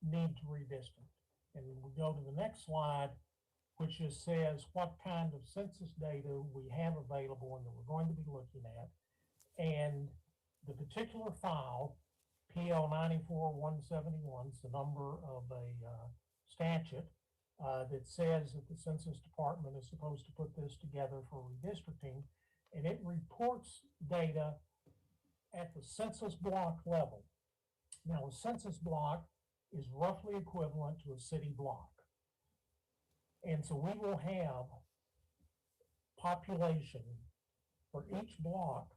need to redistrict. And we go to the next slide, which just says what kind of census data we have available and that we're going to be looking at. And the particular file, PL 94-171, is the number of a statute that says that the Census Department is supposed to put this together for redistricting, and it reports data at the census block level. Now, a census block is roughly equivalent to a city block. And so we will have population for each block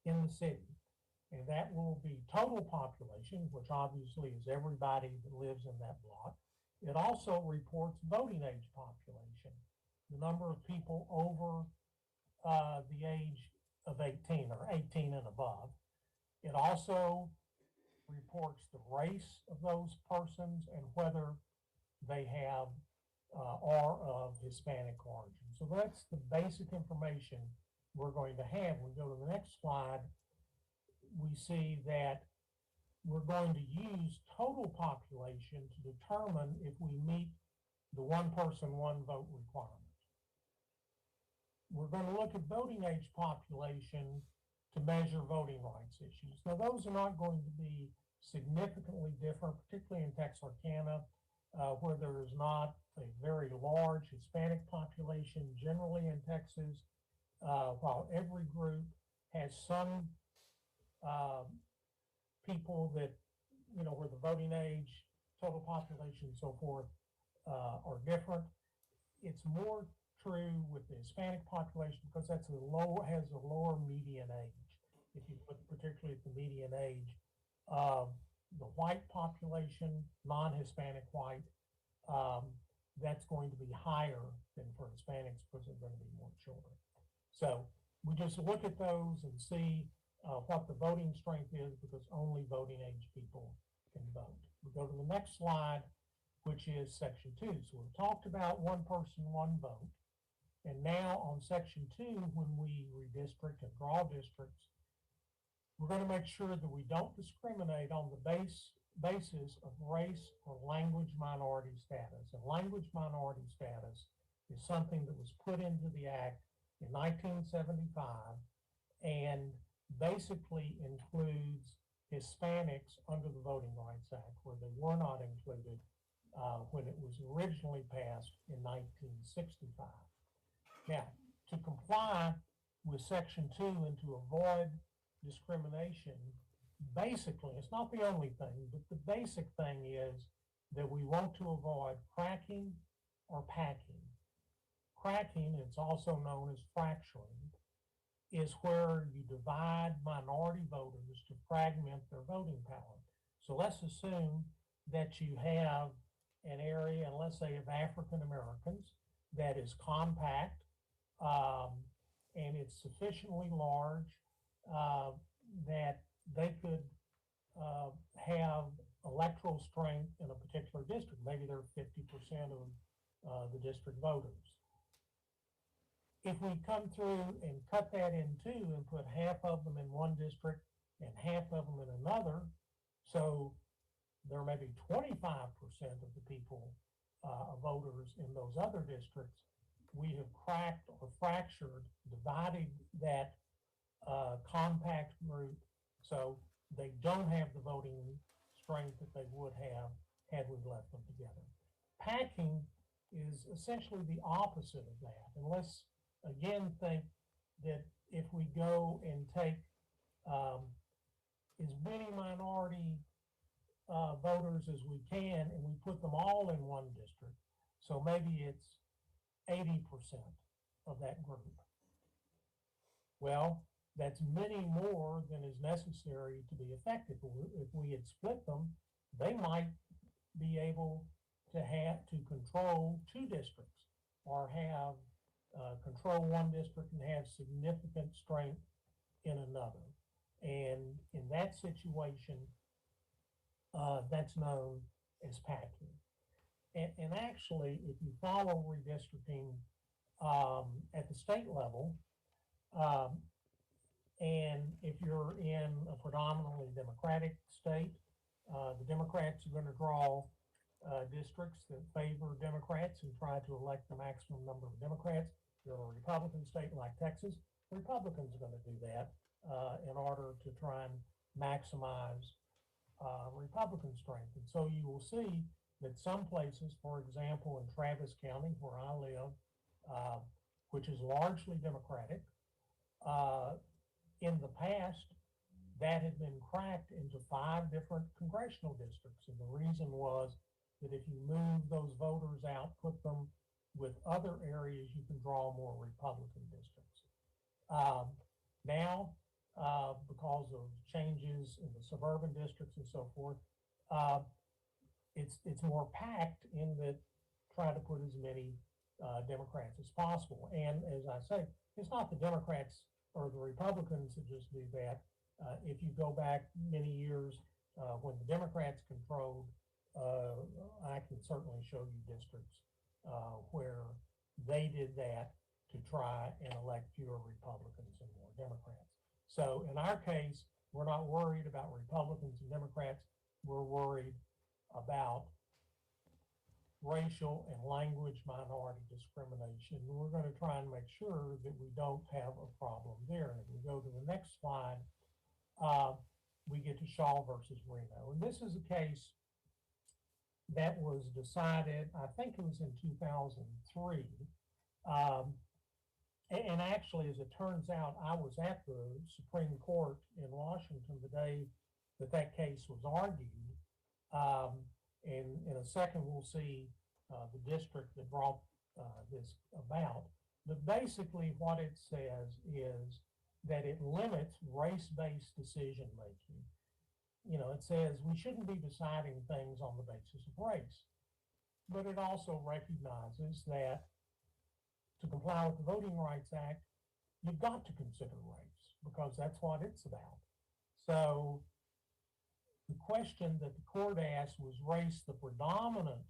in the city. And that will be total population, which obviously is everybody that lives in that block. It also reports voting age population, the number of people over the age of 18 or 18 and above. It also reports the race of those persons and whether they have are of Hispanic origin. So that's the basic information we're going to have. We go to the next slide. We see that we're going to use total population to determine if we meet the 1 person, 1 vote requirement. We're going to look at voting age population to measure voting rights issues. Now, those are not going to be significantly different, particularly in Texarkana, where there is not a very large Hispanic population generally in Texas, while every group has some people that, you know, where the voting age, total population, and so forth are different. It's more true with the Hispanic population because that's has a lower median age. If you look particularly at the median age of the white population, non-Hispanic white, that's going to be higher than for Hispanics because they're going to be more children. So we just look at those and see what the voting strength is because only voting age people can vote. We go to the next slide, which is section 2. So we've talked about 1 person, 1 vote. And now on section 2, when we redistrict and draw districts, we're going to make sure that we don't discriminate on the basis of race or language minority status. And language minority status is something that was put into the act in 1975 and basically includes Hispanics under the Voting Rights Act, where they were not included when it was originally passed in 1965. Now, to comply with section 2 and to avoid discrimination, basically, it's not the only thing, but the basic thing is that we want to avoid cracking or packing. Cracking, it's also known as fracturing, is where you divide minority voters to fragment their voting power. So let's assume that you have an area, and let's say of African Americans, that is compact, and it's sufficiently large that they could have electoral strength in a particular district. Maybe they're 50% of the district voters. If we come through and cut that in two and put half of them in one district and half of them in another, so there may be 25% of the people, voters in those other districts, we have cracked or fractured, divided that compact group, so they don't have the voting strength that they would have had we left them together. Packing is essentially the opposite of that. And let's again think that if we go and take as many minority voters as we can and we put them all in one district, so maybe it's 80% of that group. Well, that's many more than is necessary to be effective. If we had split them, they might be able to control two districts or have control one district and have significant strength in another. And in that situation, that's known as packing. And actually, if you follow redistricting at the state level, and if you're in a predominantly Democratic state, the Democrats are going to draw districts that favor Democrats and try to elect the maximum number of Democrats. If you're in a Republican state like Texas, Republicans are going to do that in order to try and maximize Republican strength. And so you will see that some places, for example, in Travis County, where I live, which is largely Democratic, in the past, that had been cracked into 5 different congressional districts. And the reason was that if you move those voters out, put them with other areas, you can draw more Republican districts. Now, because of changes in the suburban districts and so forth, it's more packed in that try to put as many Democrats as possible. And as I say, it's not the Democrats or the Republicans that just do that. If you go back many years when the Democrats controlled, I can certainly show you districts where they did that to try and elect fewer Republicans and more Democrats. So in our case, we're not worried about Republicans and Democrats. We're worried about racial and language minority discrimination. We're going to try and make sure that we don't have a problem there. And if we go to the next slide, we get to Shaw versus Reno. And this is a case that was decided, I think it was in 2003. And actually, as it turns out, I was at the Supreme Court in Washington the day that case was argued. And in a second, we'll see the district that brought this about. But basically, what it says is that it limits race-based decision-making. You know, it says we shouldn't be deciding things on the basis of race. But it also recognizes that to comply with the Voting Rights Act, you've got to consider race because that's what it's about. So the question that the court asked was race the predominant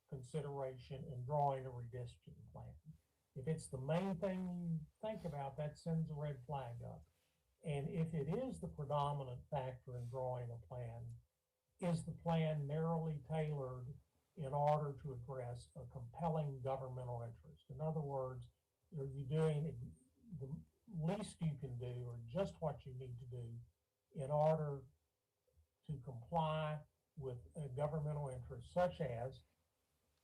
consideration in drawing a redistricting plan. If it's the main thing you think about, that sends a red flag up. And if it is the predominant factor in drawing a plan, is the plan narrowly tailored in order to address a compelling governmental interest? In other words, are you doing the least you can do or just what you need to do in order to comply with a governmental interest such as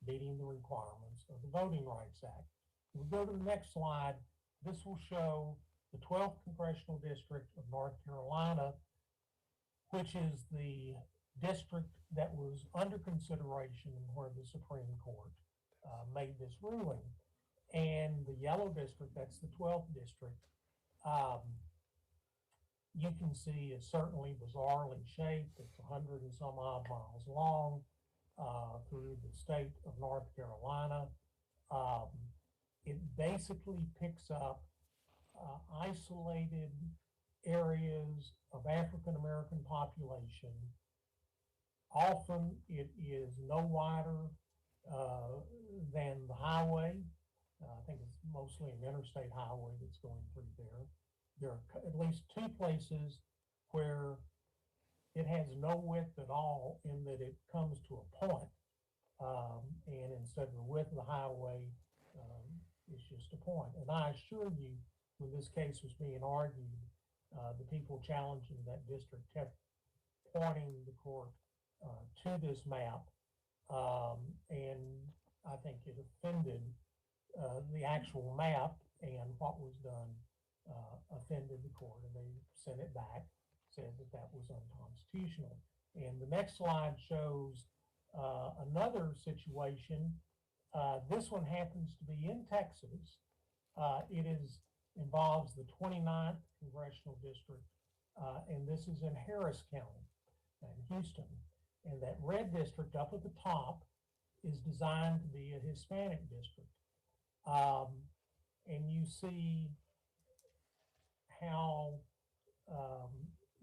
meeting the requirements of the Voting Rights Act? If we go to the next slide, this will show the 12th Congressional District of North Carolina, which is the district that was under consideration where the Supreme Court made this ruling. And the yellow district, that's the 12th district, you can see is certainly bizarrely shaped. It's 100 and some odd miles long through the state of North Carolina. It basically picks up isolated areas of African American population. Often it is no wider than the highway. I think it's mostly an interstate highway that's going through there. There are at least two places where it has no width at all, in that it comes to a point. And instead of the width of the highway, it's just a point. And I assure you, when this case was being argued, the people challenging that district kept pointing the court to this map. And I think it offended the actual map, and what was done offended the court, and they sent it back, said that that was unconstitutional. And the next slide shows another situation. This one happens to be in Texas. It involves the 29th Congressional District, and this is in Harris County in Houston. And that red district up at the top is designed to be a Hispanic district. And you see how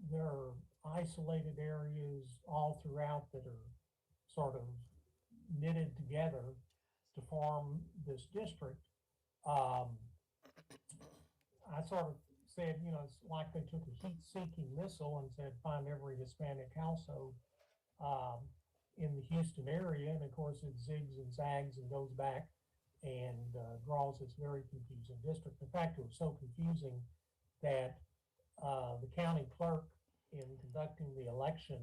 there are isolated areas all throughout that are sort of knitted together to form this district. I sort of said, you know, it's like they took a heat-seeking missile and said, find every Hispanic household in the Houston area. And of course, it zigs and zags and goes back and draws this very confusing district. In fact, it was so confusing that the county clerk, in conducting the election,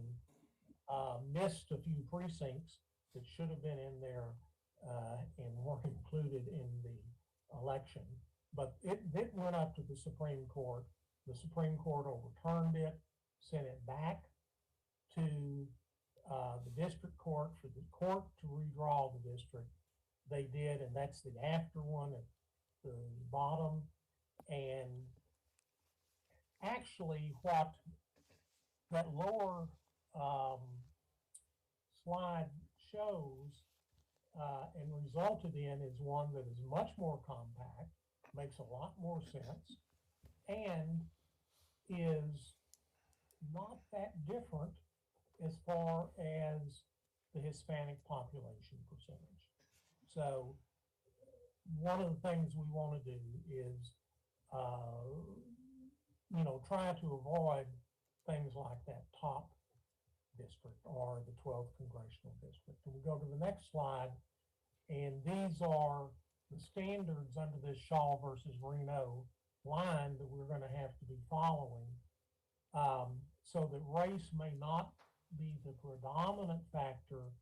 missed a few precincts that should have been in there and weren't included in the election. But it went up to the Supreme Court. The Supreme Court overturned it, sent it back to the district court for the court to redraw the district. They did, and that's the after one at the bottom. And actually, what that lower slide shows and resulted in is one that is much more compact, makes a lot more sense, and is not that different as far as the Hispanic population percentage. So one of the things we want to do is, try to avoid things like that top district or the 12th Congressional District. And we go to the next slide, and these are the standards under this Shaw versus Reno line that we're going to have to be following, so that race may not be the predominant factor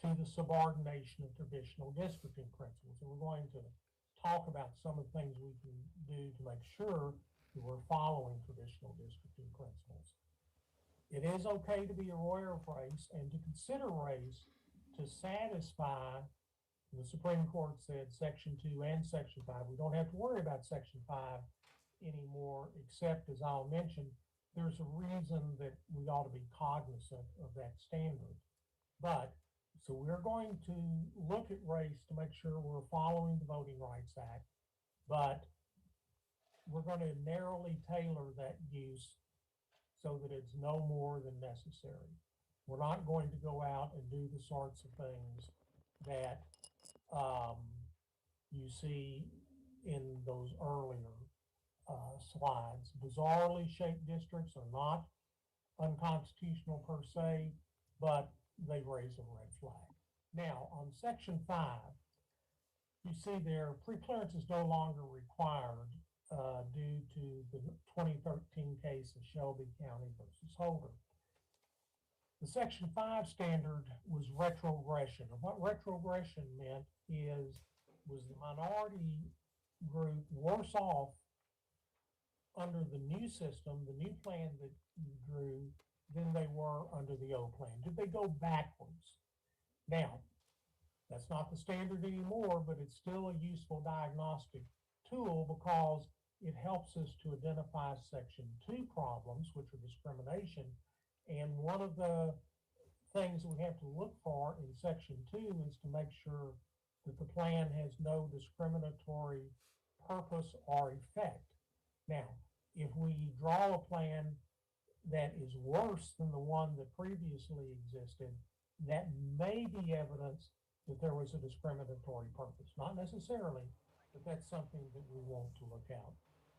to the subordination of traditional districting principles. And we're going to talk about some of the things we can do to make sure that we're following traditional districting principles. It is okay to be aware of race and to consider race to satisfy, the Supreme Court said, Section 2 and Section 5. We don't have to worry about Section 5 anymore, except, as I'll mention, there's a reason that we ought to be cognizant of that standard. But, so we're going to look at race to make sure we're following the Voting Rights Act, but we're going to narrowly tailor that use so that it's no more than necessary. We're not going to go out and do the sorts of things that you see in those earlier slides. Bizarrely shaped districts are not unconstitutional per se, but they raise a red flag. Now, on Section 5, you see there, preclearance is no longer required due to the 2013 case of Shelby County versus Holder. The Section 5 standard was retrogression. And what retrogression meant was the minority group worse off under the new system, the new plan that you drew, than they were under the old plan? Did they go backwards? Now, that's not the standard anymore, but it's still a useful diagnostic tool because it helps us to identify Section 2 problems, which are discrimination. And one of the things we have to look for in Section 2 is to make sure that the plan has no discriminatory purpose or effect. Now, If we draw a plan that is worse than the one that previously existed, that may be evidence that there was a discriminatory purpose. Not necessarily, but that's something that we want to look out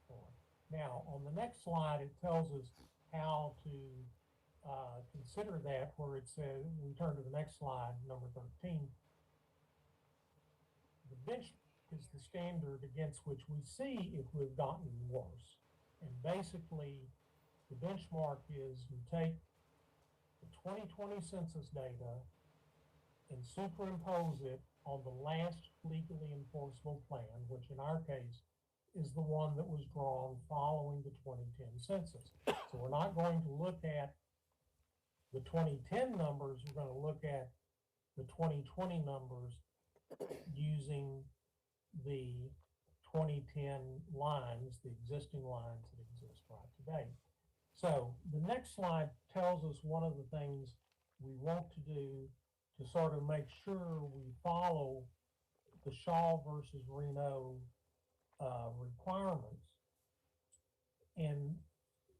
for. Now, on the next slide, it tells us how to consider that, where it says, we turn to the next slide, number 13. The benchmark is the standard against which we see if we've gotten worse. And basically, the benchmark is you take the 2020 census data and superimpose it on the last legally enforceable plan, which in our case is the one that was drawn following the 2010 census. So we're not going to look at the 2010 numbers, we're going to look at the 2020 numbers using the 2010 lines, the existing lines that exist right today. So the next slide tells us one of the things we want to do to sort of make sure we follow the Shaw versus Reno requirements. And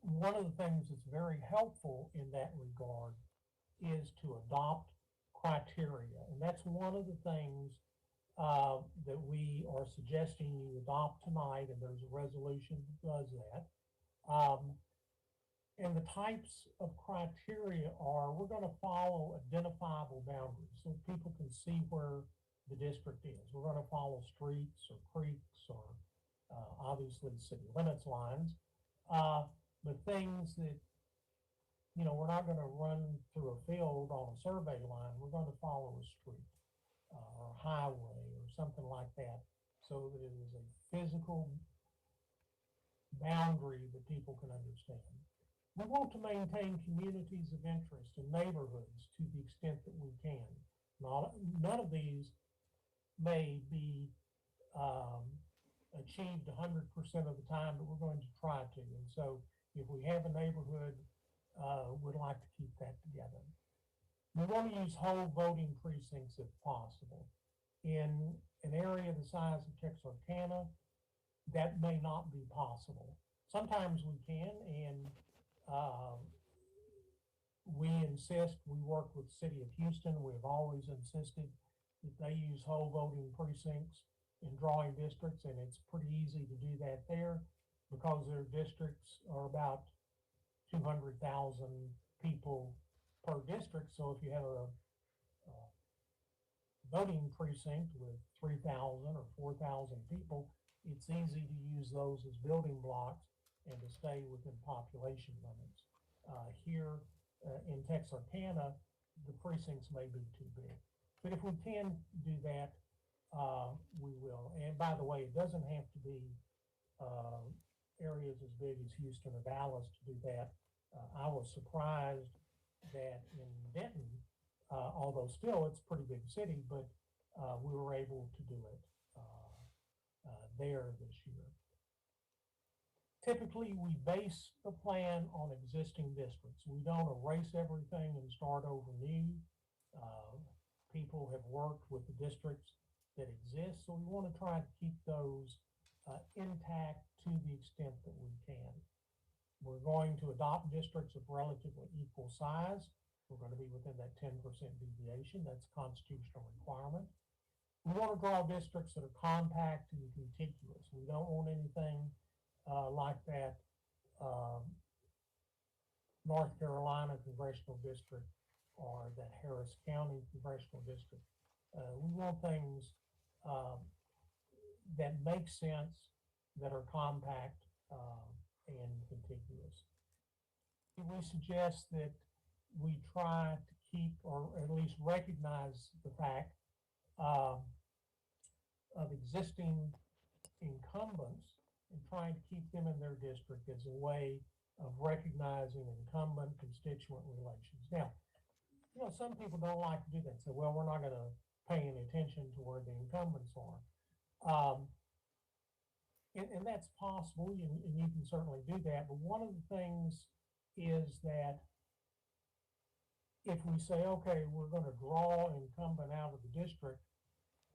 one of the things that's very helpful in that regard is to adopt criteria. And that's one of the things that we are suggesting you adopt tonight, and there's a resolution that does that. And the types of criteria are, we're going to follow identifiable boundaries so people can see where the district is. We're going to follow streets or creeks or obviously city limits lines, but things that, you know, we're not going to run through a field on a survey line. We're going to follow a street or a highway or something like that, so that it is a physical boundary that people can understand. We want to maintain communities of interest and neighborhoods to the extent that we can. None of these may be achieved 100% of the time, but we're going to try to. And so if we have a neighborhood, we'd like to keep that together. We want to use whole voting precincts if possible. In an area the size of Texarkana, that may not be possible. Sometimes we can, and we insist, we work with the city of Houston. We've always insisted that they use whole voting precincts in drawing districts, and it's pretty easy to do that there because their districts are about 200,000 people per district. So if you have a voting precinct with 3,000 or 4,000 people, it's easy to use those as building blocks and to stay within population limits. Here in Texarkana, the precincts may be too big. But if we can do that, we will. And by the way, it doesn't have to be areas as big as Houston or Dallas to do that. I was surprised that in Denton, although still it's a pretty big city, but we were able to do it there this year. Typically, we base the plan on existing districts. We don't erase everything and start over new. People have worked with the districts that exist, so we want to try to keep those intact to the extent that we can. We're going to adopt districts of relatively equal size. We're going to be within that 10% deviation. That's a constitutional requirement. We want to draw districts that are compact and contiguous. We don't want anything like that North Carolina Congressional District or the Harris County Congressional District. We want things that make sense, that are compact and contiguous. We suggest that we try to keep, or at least recognize the fact of existing incumbents and trying to keep them in their district as a way of recognizing incumbent constituent relations. Now, you know, some people don't like to do that. So, well, we're not going to pay any attention to where the incumbents are. And that's possible, and you can certainly do that. But one of the things is that if we say, okay, we're going to draw an incumbent out of the district,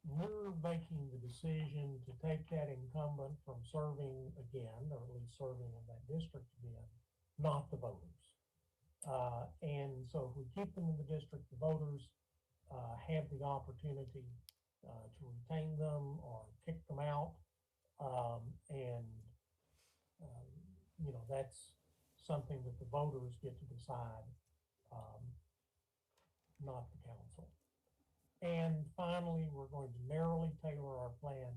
we're making the decision to take that incumbent from serving again, or at least serving in that district again, not the voters. And so if we keep them in the district, the voters have the opportunity to retain them or kick them out. And, you know, that's something that the voters get to decide, not the council. And finally, we're going to narrowly tailor our plan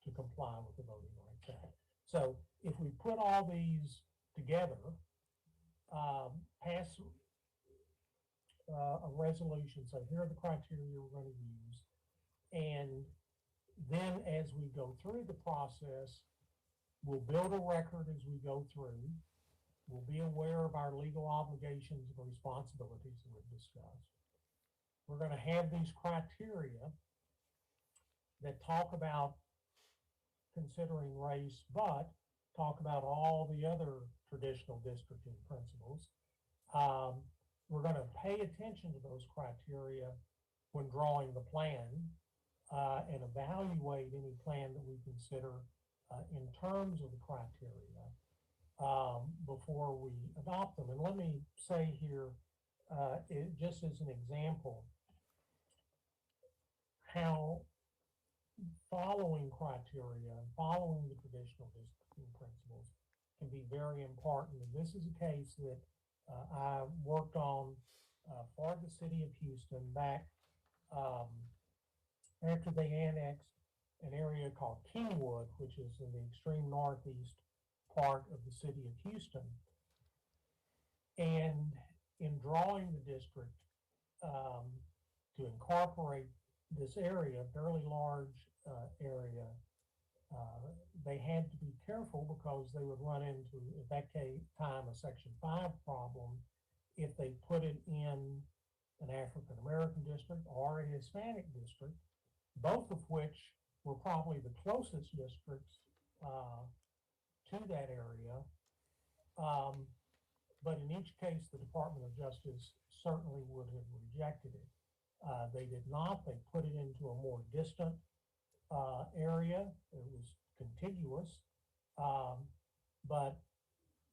to comply with the Voting Rights Act. So if we put all these together, pass a resolution, say here are the criteria we're going to use, and then as we go through the process, we'll build a record as we go through. We'll be aware of our legal obligations and responsibilities that we've discussed. We're going to have these criteria that talk about considering race, but talk about all the other traditional districting principles. We're going to pay attention to those criteria when drawing the plan and evaluate any plan that we consider in terms of the criteria before we adopt them. And let me say here, just as an example, how following criteria and following the traditional districting principles can be very important. And this is a case that I worked on for the city of Houston back after they annexed an area called Kingwood, which is in the extreme northeast part of the city of Houston. And in drawing the district to incorporate this area, fairly large area, they had to be careful because they would run into, at that time, a Section 5 problem if they put it in an African-American district or a Hispanic district, both of which were probably the closest districts to that area. But in each case, the Department of Justice certainly would have rejected it. They did not. They put it into a more distant area. It was contiguous, but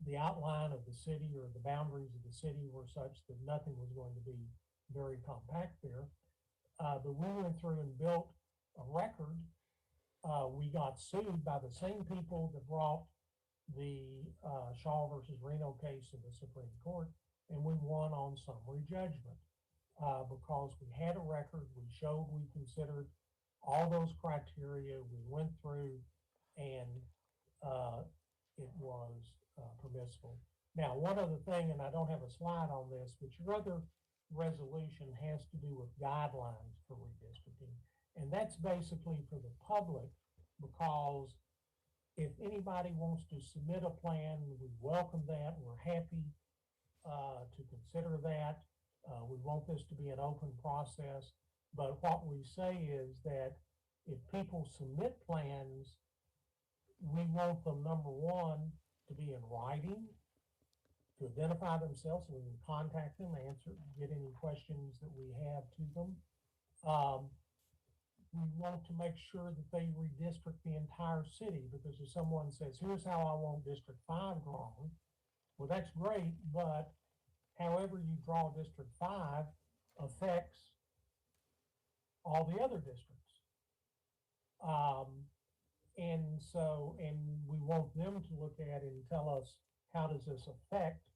the outline of the city or the boundaries of the city were such that nothing was going to be very compact there. But we went through and built a record. We got sued by the same people that brought the Shaw versus Reno case in the Supreme Court, and we won on summary judgment because we had a record. We showed we considered all those criteria. We went through, and it was permissible. Now, one other thing, and I don't have a slide on this, but your other resolution has to do with guidelines for redistricting. And that's basically for the public, because if anybody wants to submit a plan, we welcome that. We're happy to consider that. We want this to be an open process. But what we say is that if people submit plans, we want them, number one, to be in writing, to identify themselves, so we can contact them, get any questions that we have to them. We want to make sure that they redistrict the entire city, because if someone says, here's how I want District 5 drawn, well, that's great, but however you draw District 5 affects all the other districts. And we want them to look at it and tell us, how does this affect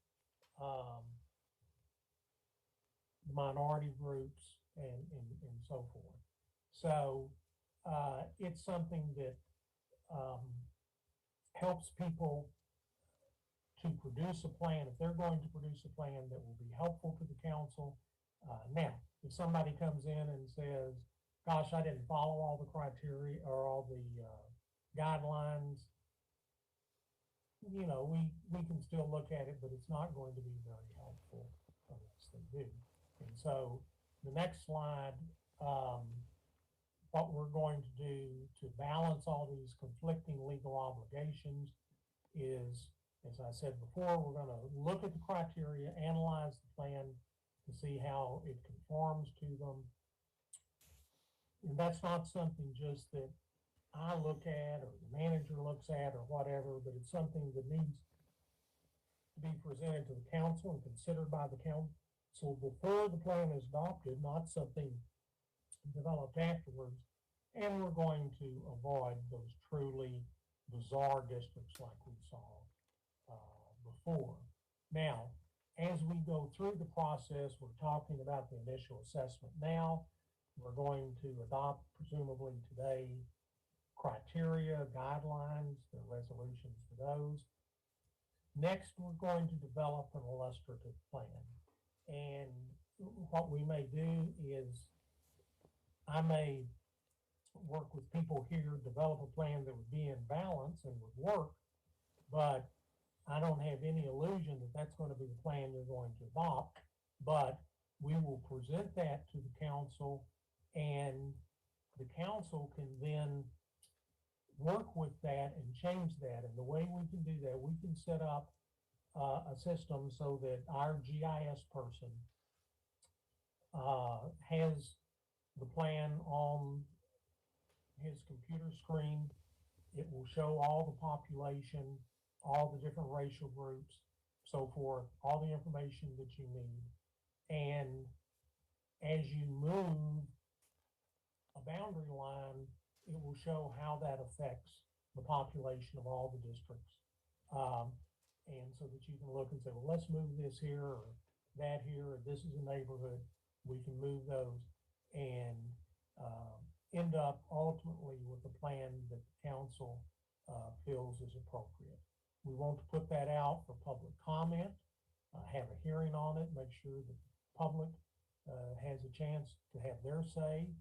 the minority groups and so forth. So it's something that helps people to produce a plan, if they're going to produce a plan that will be helpful to the council. Now, if somebody comes in and says, gosh, I didn't follow all the criteria or all the guidelines, you know, we can still look at it, but it's not going to be very helpful unless they do. And so the next slide, what we're going to do to balance all these conflicting legal obligations is, as I said before, we're going to look at the criteria, analyze the plan to see how it conforms to them. And that's not something just that I look at or the manager looks at or whatever, but it's something that needs to be presented to the council and considered by the council before the plan is adopted, not something developed afterwards. And we're going to avoid those truly bizarre districts like we saw before. Now, as we go through the process, we're talking about the initial assessment now. We're going to adopt, presumably today, criteria, guidelines, the resolutions for those. Next, we're going to develop an illustrative plan. And what we may do is I may work with people here, develop a plan that would be in balance and would work, but I don't have any illusion that that's going to be the plan you're going to adopt. But we will present that to the council, and the council can then work with that and change that. And the way we can do that, we can set up a system so that our GIS person has the plan on his computer screen. It will show all the population, all the different racial groups, so forth, all the information that you need. And as you move a boundary line, it will show how that affects the population of all the districts. And so that you can look and say, well, let's move this here or that here, or this is a neighborhood, we can move those and end up ultimately with a plan that the council feels is appropriate. We want to put that out for public comment, have a hearing on it, make sure that the public has a chance to have their say.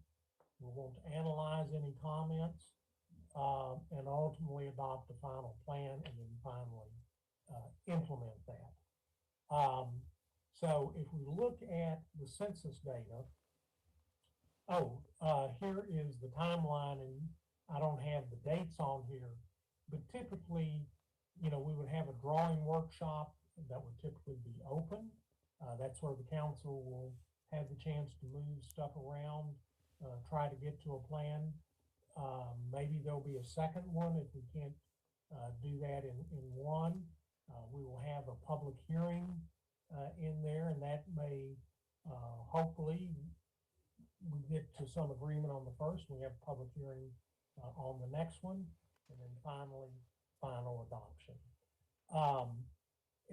We want to analyze any comments and ultimately adopt a final plan and then finally implement that. So if we look at the census data, here is the timeline, and I don't have the dates on here, but typically, we would have a drawing workshop that would typically be open. That's where the council will have the chance to move stuff around, try to get to a plan. Maybe there'll be a second one if we can't do that in one. We will have a public hearing in there, and that may hopefully we get to some agreement on the first. We have a public hearing on the next one, and then finally final adoption.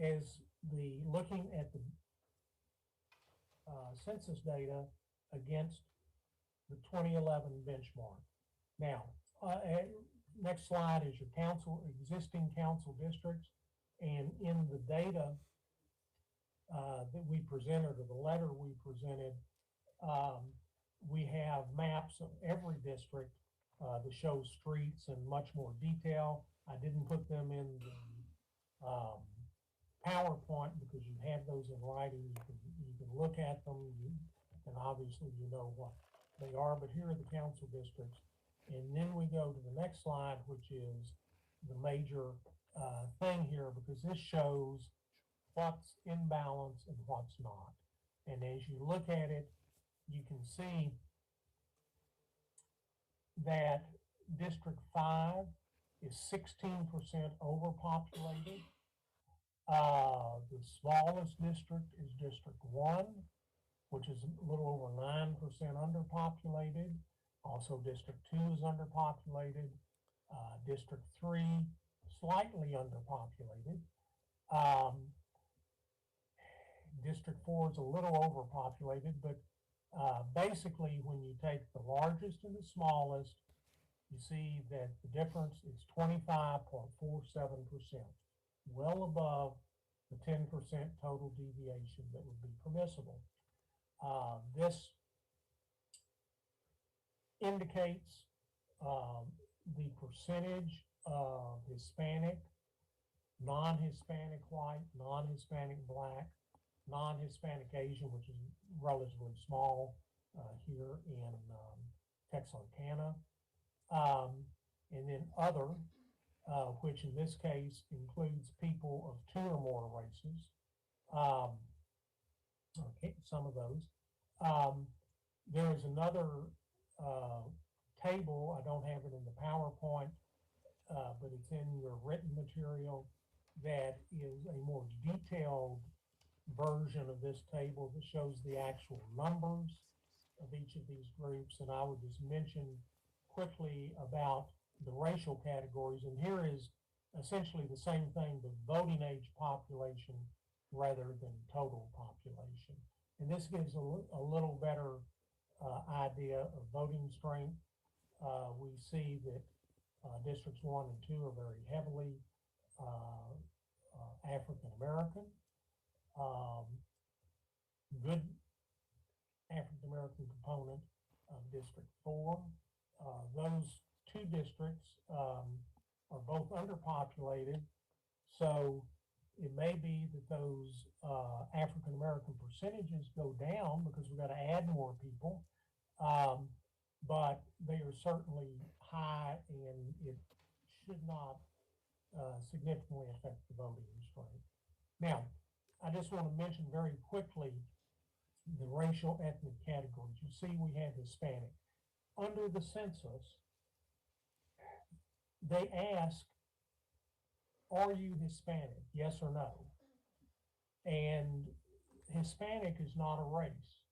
As the looking at the census data against the 2011 benchmark. Now, next slide is your existing council districts, and in the data that we presented, or the letter we presented, we have maps of every district that shows streets in much more detail. I didn't put them in the PowerPoint because you have those in writing. You can look at them, and obviously you know what they are. But here are the council districts, and then we go to the next slide, which is the major thing here, because this shows what's in balance and what's not. And as you look at it, you can see that District 5 is 16% overpopulated. The smallest district is District 1, which is a little over 9% underpopulated. Also, District 2 is underpopulated. District 3, slightly underpopulated. District 4 is a little overpopulated, but basically when you take the largest and the smallest, you see that the difference is 25.47%, well above the 10% total deviation that would be permissible. This indicates the percentage of Hispanic, non-Hispanic white, non-Hispanic black, non-Hispanic Asian, which is relatively small here in Texarkana, and then other, which in this case includes people of 2 or more races, okay, some of those. There is another table, I don't have it in the PowerPoint, but it's in your written material, that is a more detailed version of this table that shows the actual numbers of each of these groups. And I would just mention quickly about the racial categories. And here is essentially the same thing, the voting age population rather than total population. And this gives a little better idea of voting strength. We see that districts 1 and 2 are very heavily African American. Good African American component of District 4. Those two districts are both underpopulated, so it may be that those African American percentages go down because we've got to add more people, but they are certainly high, and it should not significantly affect the voting strength. Now, I just want to mention very quickly the racial ethnic categories. You see we have Hispanic. Under the census, they ask, are you Hispanic, yes or no? And Hispanic is not a race.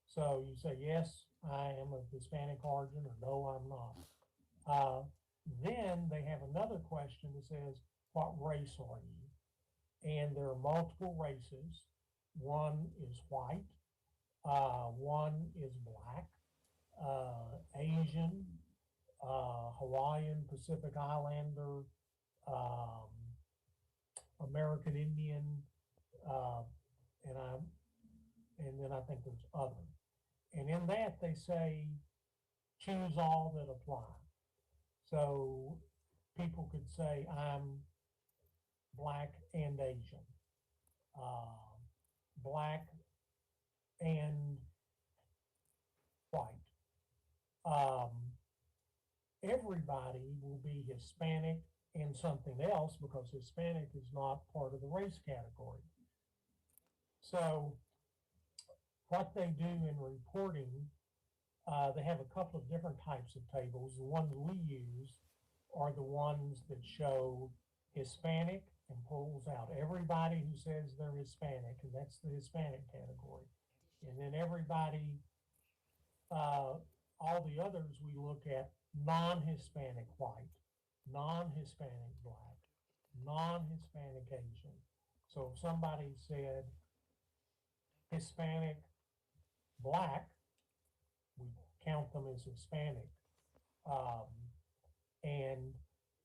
So you say, yes, I am of Hispanic origin, or no, I'm not. Then they have another question that says, what race are you? And there are multiple races. One is white, one is black, Asian, Hawaiian, Pacific Islander, American Indian, and then I think there's other. And in that they say, choose all that apply. So people could say, I'm black and Asian, black and white. Everybody will be Hispanic and something else, because Hispanic is not part of the race category. So what they do in reporting, they have a couple of different types of tables. The ones we use are the ones that show Hispanic and pulls out everybody who says they're Hispanic, and that's the Hispanic category. And then everybody, all the others we look at, non-Hispanic white, non-Hispanic black, non-Hispanic Asian. So if somebody said Hispanic black, we count them as Hispanic. And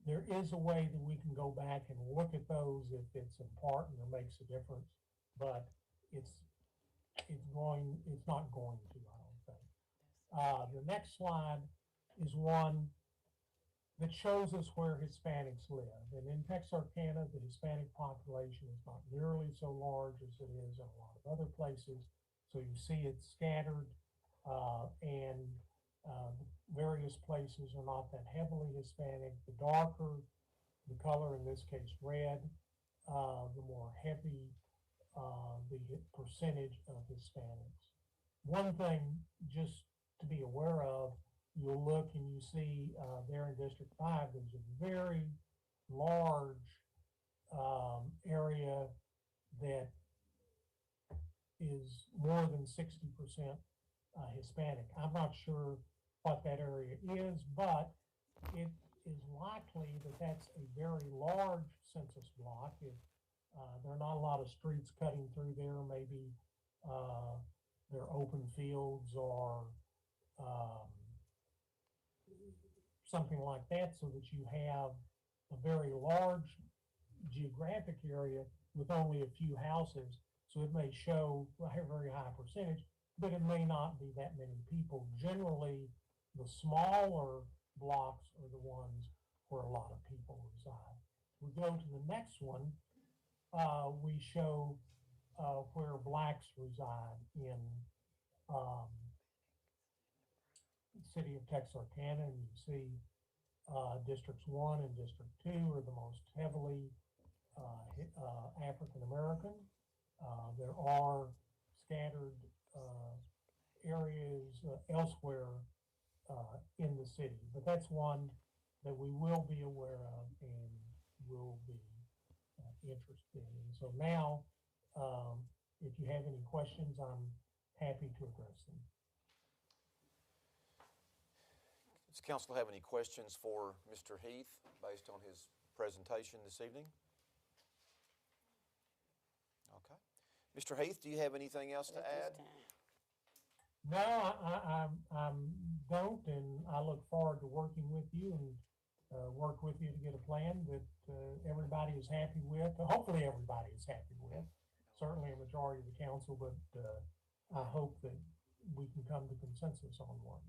there is a way that we can go back and look at those if it's important or makes a difference, but it's not going to, I don't think. The next slide is one that shows us where Hispanics live. And in Texarkana, the Hispanic population is not nearly so large as it is in a lot of other places. So you see it's scattered, and various places are not that heavily Hispanic. The darker the color, in this case red, the more heavy the percentage of Hispanics. One thing just to be aware of, you'll look and you see there in District 5, there's a very large area that is more than 60% Hispanic. I'm not sure what that area is, but it is likely that that's a very large census block. If there are not a lot of streets cutting through there, maybe there are open fields or something like that, so that you have a very large geographic area with only a few houses. So it may show a very high percentage, but it may not be that many people. Generally, the smaller blocks are the ones where a lot of people reside. We go to the next one, we show where blacks reside in the city of Texarkana, and you see Districts 1 and District 2 are the most heavily African American. There are scattered areas elsewhere in the city. But that's one that we will be aware of and will be interested in. So now, if you have any questions, I'm happy to address them. Does council have any questions for Mr. Heath based on his presentation this evening? Okay. Mr. Heath, do you have anything else to add? No, I don't, and I look forward to working with you and work with you to get a plan that everybody is happy with. Hopefully, everybody is happy with. Certainly, a majority of the council, but I hope that we can come to consensus on one.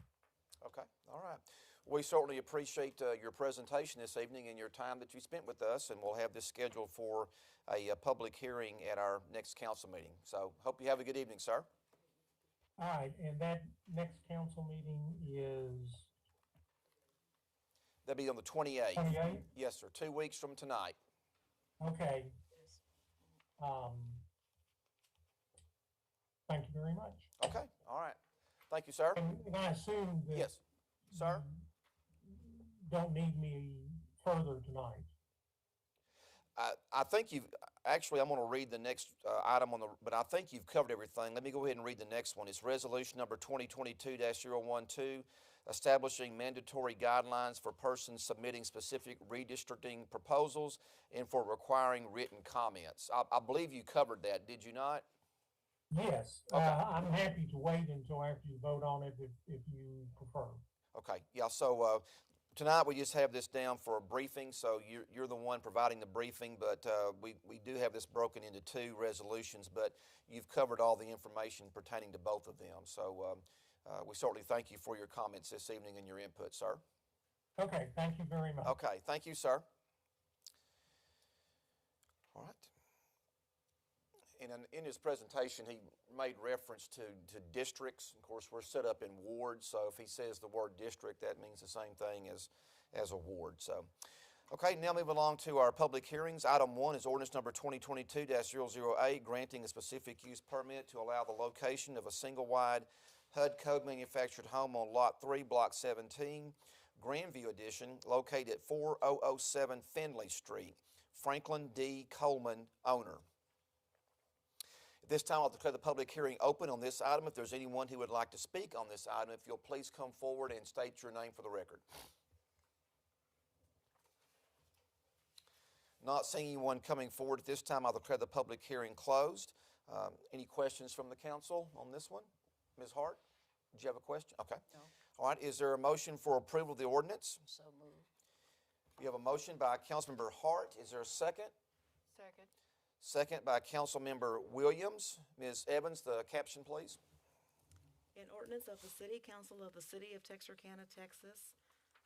Okay, all right. We certainly appreciate your presentation this evening and your time that you spent with us, and we'll have this scheduled for a public hearing at our next council meeting. So, hope you have a good evening, sir. All right, and that next council meeting is That'll be on the 28th. 28th? Yes, sir, 2 weeks from tonight. Okay. Thank you very much. Okay, all right. Thank you, sir. And I assume that Yes, sir. don't need me further tonight. I think you've, actually, I'm going to read the next item on the, but I think you've covered everything. Let me go ahead and read the next one. It's resolution number 2022-012, establishing mandatory guidelines for persons submitting specific redistricting proposals and for requiring written comments. I believe you covered that, did you not? Yes, Okay. I'm happy to wait until after you vote on it if you prefer. Okay, yeah, so tonight we just have this down for a briefing, so you're the one providing the briefing, but we do have this broken into two resolutions, but you've covered all the information pertaining to both of them. So we certainly thank you for your comments this evening and your input, sir. Okay, thank you very much. Okay, thank you, sir. All right. And in his presentation, he made reference to districts. Of course, we're set up in wards, so if he says the word district, that means the same thing as a ward. So, okay, now moving along to our public hearings. Item 1 is ordinance number 2022-008, granting a specific use permit to allow the location of a single-wide HUD code manufactured home on Lot 3, Block 17, Grandview Edition, located at 4007 Finley Street. Franklin D. Coleman, owner. At this time, I'll declare the public hearing open on this item. If there's anyone who would like to speak on this item, if you'll please come forward and state your name for the record. Not seeing anyone coming forward at this time, I'll declare the public hearing closed. Any questions from the council on this one? Ms. Hart, did you have a question? Okay. No. All right, is there a motion for approval of the ordinance? So moved. We have a motion by Councilmember Hart. Is there a second? Second. Second by Councilmember Williams. Ms. Evans, the caption, please. An ordinance of the City Council of the City of Texarkana, Texas,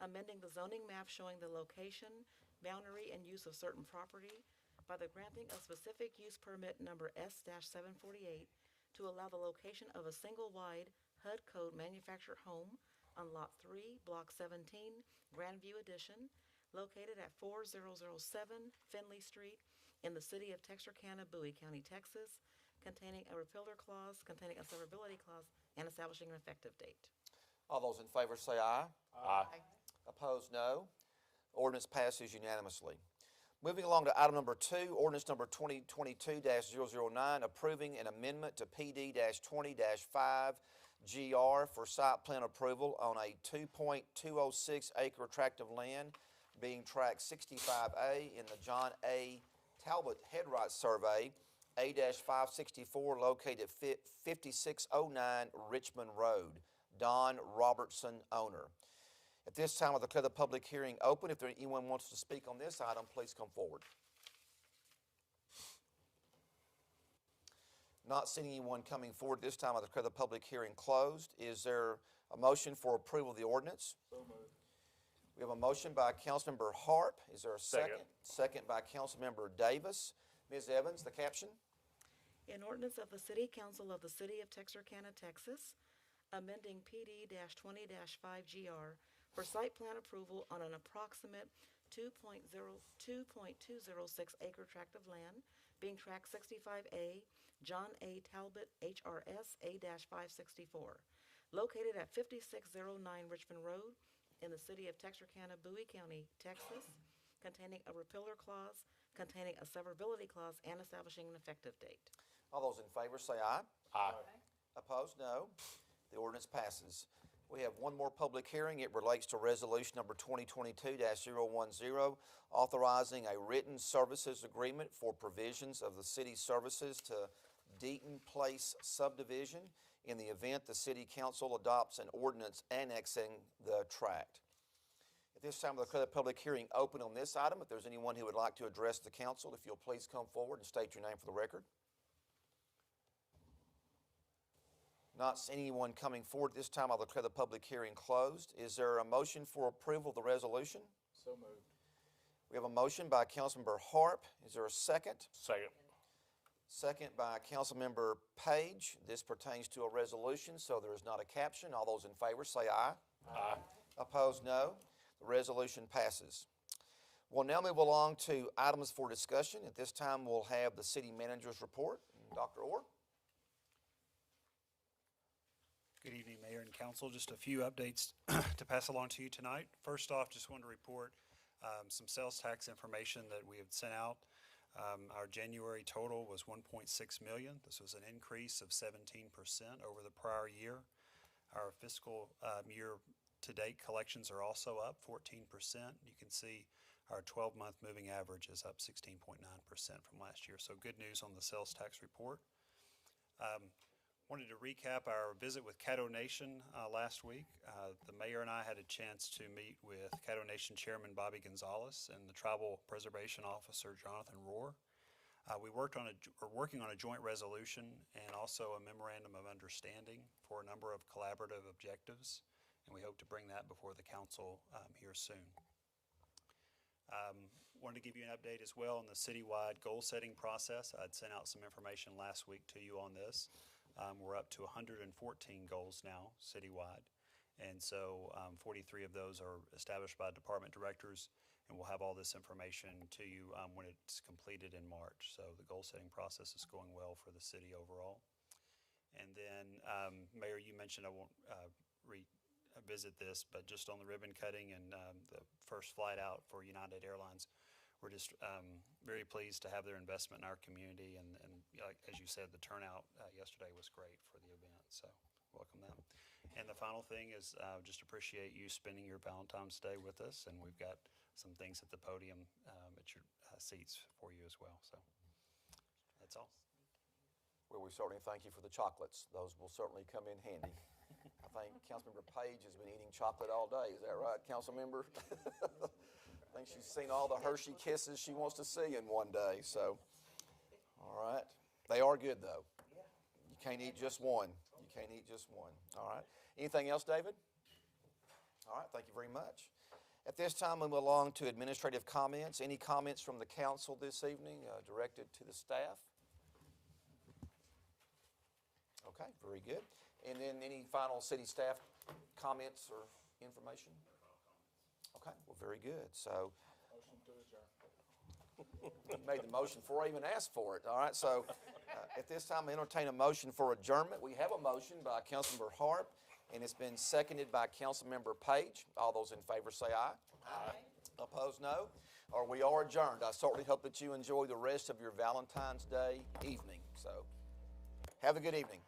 amending the zoning map showing the location, boundary, and use of certain property by the granting of specific use permit number S-748 to allow the location of a single-wide HUD code manufactured home on Lot 3, Block 17, Grandview Edition, located at 4007 Finley Street in the city of Texarkana, Bowie County, Texas, containing a repealer clause, containing a severability clause, and establishing an effective date. All those in favor say aye. Aye. Opposed, no. Ordinance passes unanimously. Moving along to item number 2, ordinance number 2022-009, approving an amendment to PD-20-5 GR for site plan approval on a 2.206 acre tract of land being tract 65A in the John A. Talbot Headright Survey, A-564, located at 5609 Richmond Road. Don Robertson, owner. At this time, I'll declare the public hearing open. If anyone wants to speak on this item, please come forward. Not seeing anyone coming forward this time, I'll declare the public hearing closed. Is there a motion for approval of the ordinance? So moved. We have a motion by Councilmember Harp. Is there a second? Second. Second by Councilmember Davis. Ms. Evans, the caption. An ordinance of the City Council of the City of Texarkana, Texas, amending PD-20-5 GR for site plan approval on an approximate 2.206 acre tract of land, being tract 65A, John A. Talbot HRS A-564, located at 5609 Richmond Road in the city of Texarkana, Bowie County, Texas, containing a repealer clause, containing a severability clause, and establishing an effective date. All those in favor say aye. Aye. Opposed, no. The ordinance passes. We have one more public hearing. It relates to resolution number 2022-010, authorizing a written services agreement for provisions of the city services to Deaton Place subdivision in the event the city council adopts an ordinance annexing the tract. At this time, we'll declare the public hearing open on this item. If there's anyone who would like to address the council, if you'll please come forward and state your name for the record. Not seeing anyone coming forward this time, I'll declare the public hearing closed. Is there a motion for approval of the resolution? So moved. We have a motion by Councilmember Harp. Is there a second? Second. Second by Councilmember Page. This pertains to a resolution, so there is not a caption. All those in favor say aye. Aye. Opposed, no. The resolution passes. We'll now move along to items for discussion. At this time, we'll have the city manager's report. Dr. Orr. Good evening, Mayor and Council. Just a few updates to pass along to you tonight. First off, just wanted to report some sales tax information that we have sent out. Our January total was 1.6 million. This was an increase of 17% over the prior year. Our fiscal year-to-date collections are also up 14%. You can see our 12-month moving average is up 16.9% from last year. So good news on the sales tax report. Wanted to recap our visit with Caddo Nation last week. The mayor and I had a chance to meet with Caddo Nation Chairman Bobby Gonzalez and the Tribal Preservation Officer Jonathan Rohr. We're working on a joint resolution and also a memorandum of understanding for a number of collaborative objectives, and we hope to bring that before the council here soon. Wanted to give you an update as well on the citywide goal-setting process. I'd sent out some information last week to you on this. We're up to 114 goals now citywide, and so 43 of those are established by department directors, and we'll have all this information to you when it's completed in March. So the goal-setting process is going well for the city overall. And then, Mayor, you mentioned I won't revisit this, but just on the ribbon cutting and the first flight out for United Airlines, we're just very pleased to have their investment in our community, and like, as you said, the turnout yesterday was great for the event, so welcome them. And the final thing is just appreciate you spending your Valentine's Day with us, and we've got some things at the podium at your seats for you as well, so that's all. Well, we certainly thank you for the chocolates. Those will certainly come in handy. I think Councilmember Page has been eating chocolate all day. Is that right, Councilmember? I think she's seen all the Hershey Kisses she wants to see in one day, so. All right. They are good, though. You can't eat just one. You can't eat just one. All right. Anything else, David? All right. Thank you very much. At this time, we move along to administrative comments. Any comments from the council this evening directed to the staff? Okay, very good. And then any final city staff comments or information? Okay, well, very good. So, Motion to adjourn. you made the motion before I even asked for it. All right, so at this time, I entertain a motion for adjournment. We have a motion by Councilmember Harp, and it's been seconded by Councilmember Page. All those in favor say aye. Aye. Opposed, no. Or we are adjourned. I certainly hope that you enjoy the rest of your Valentine's Day evening. So, have a good evening.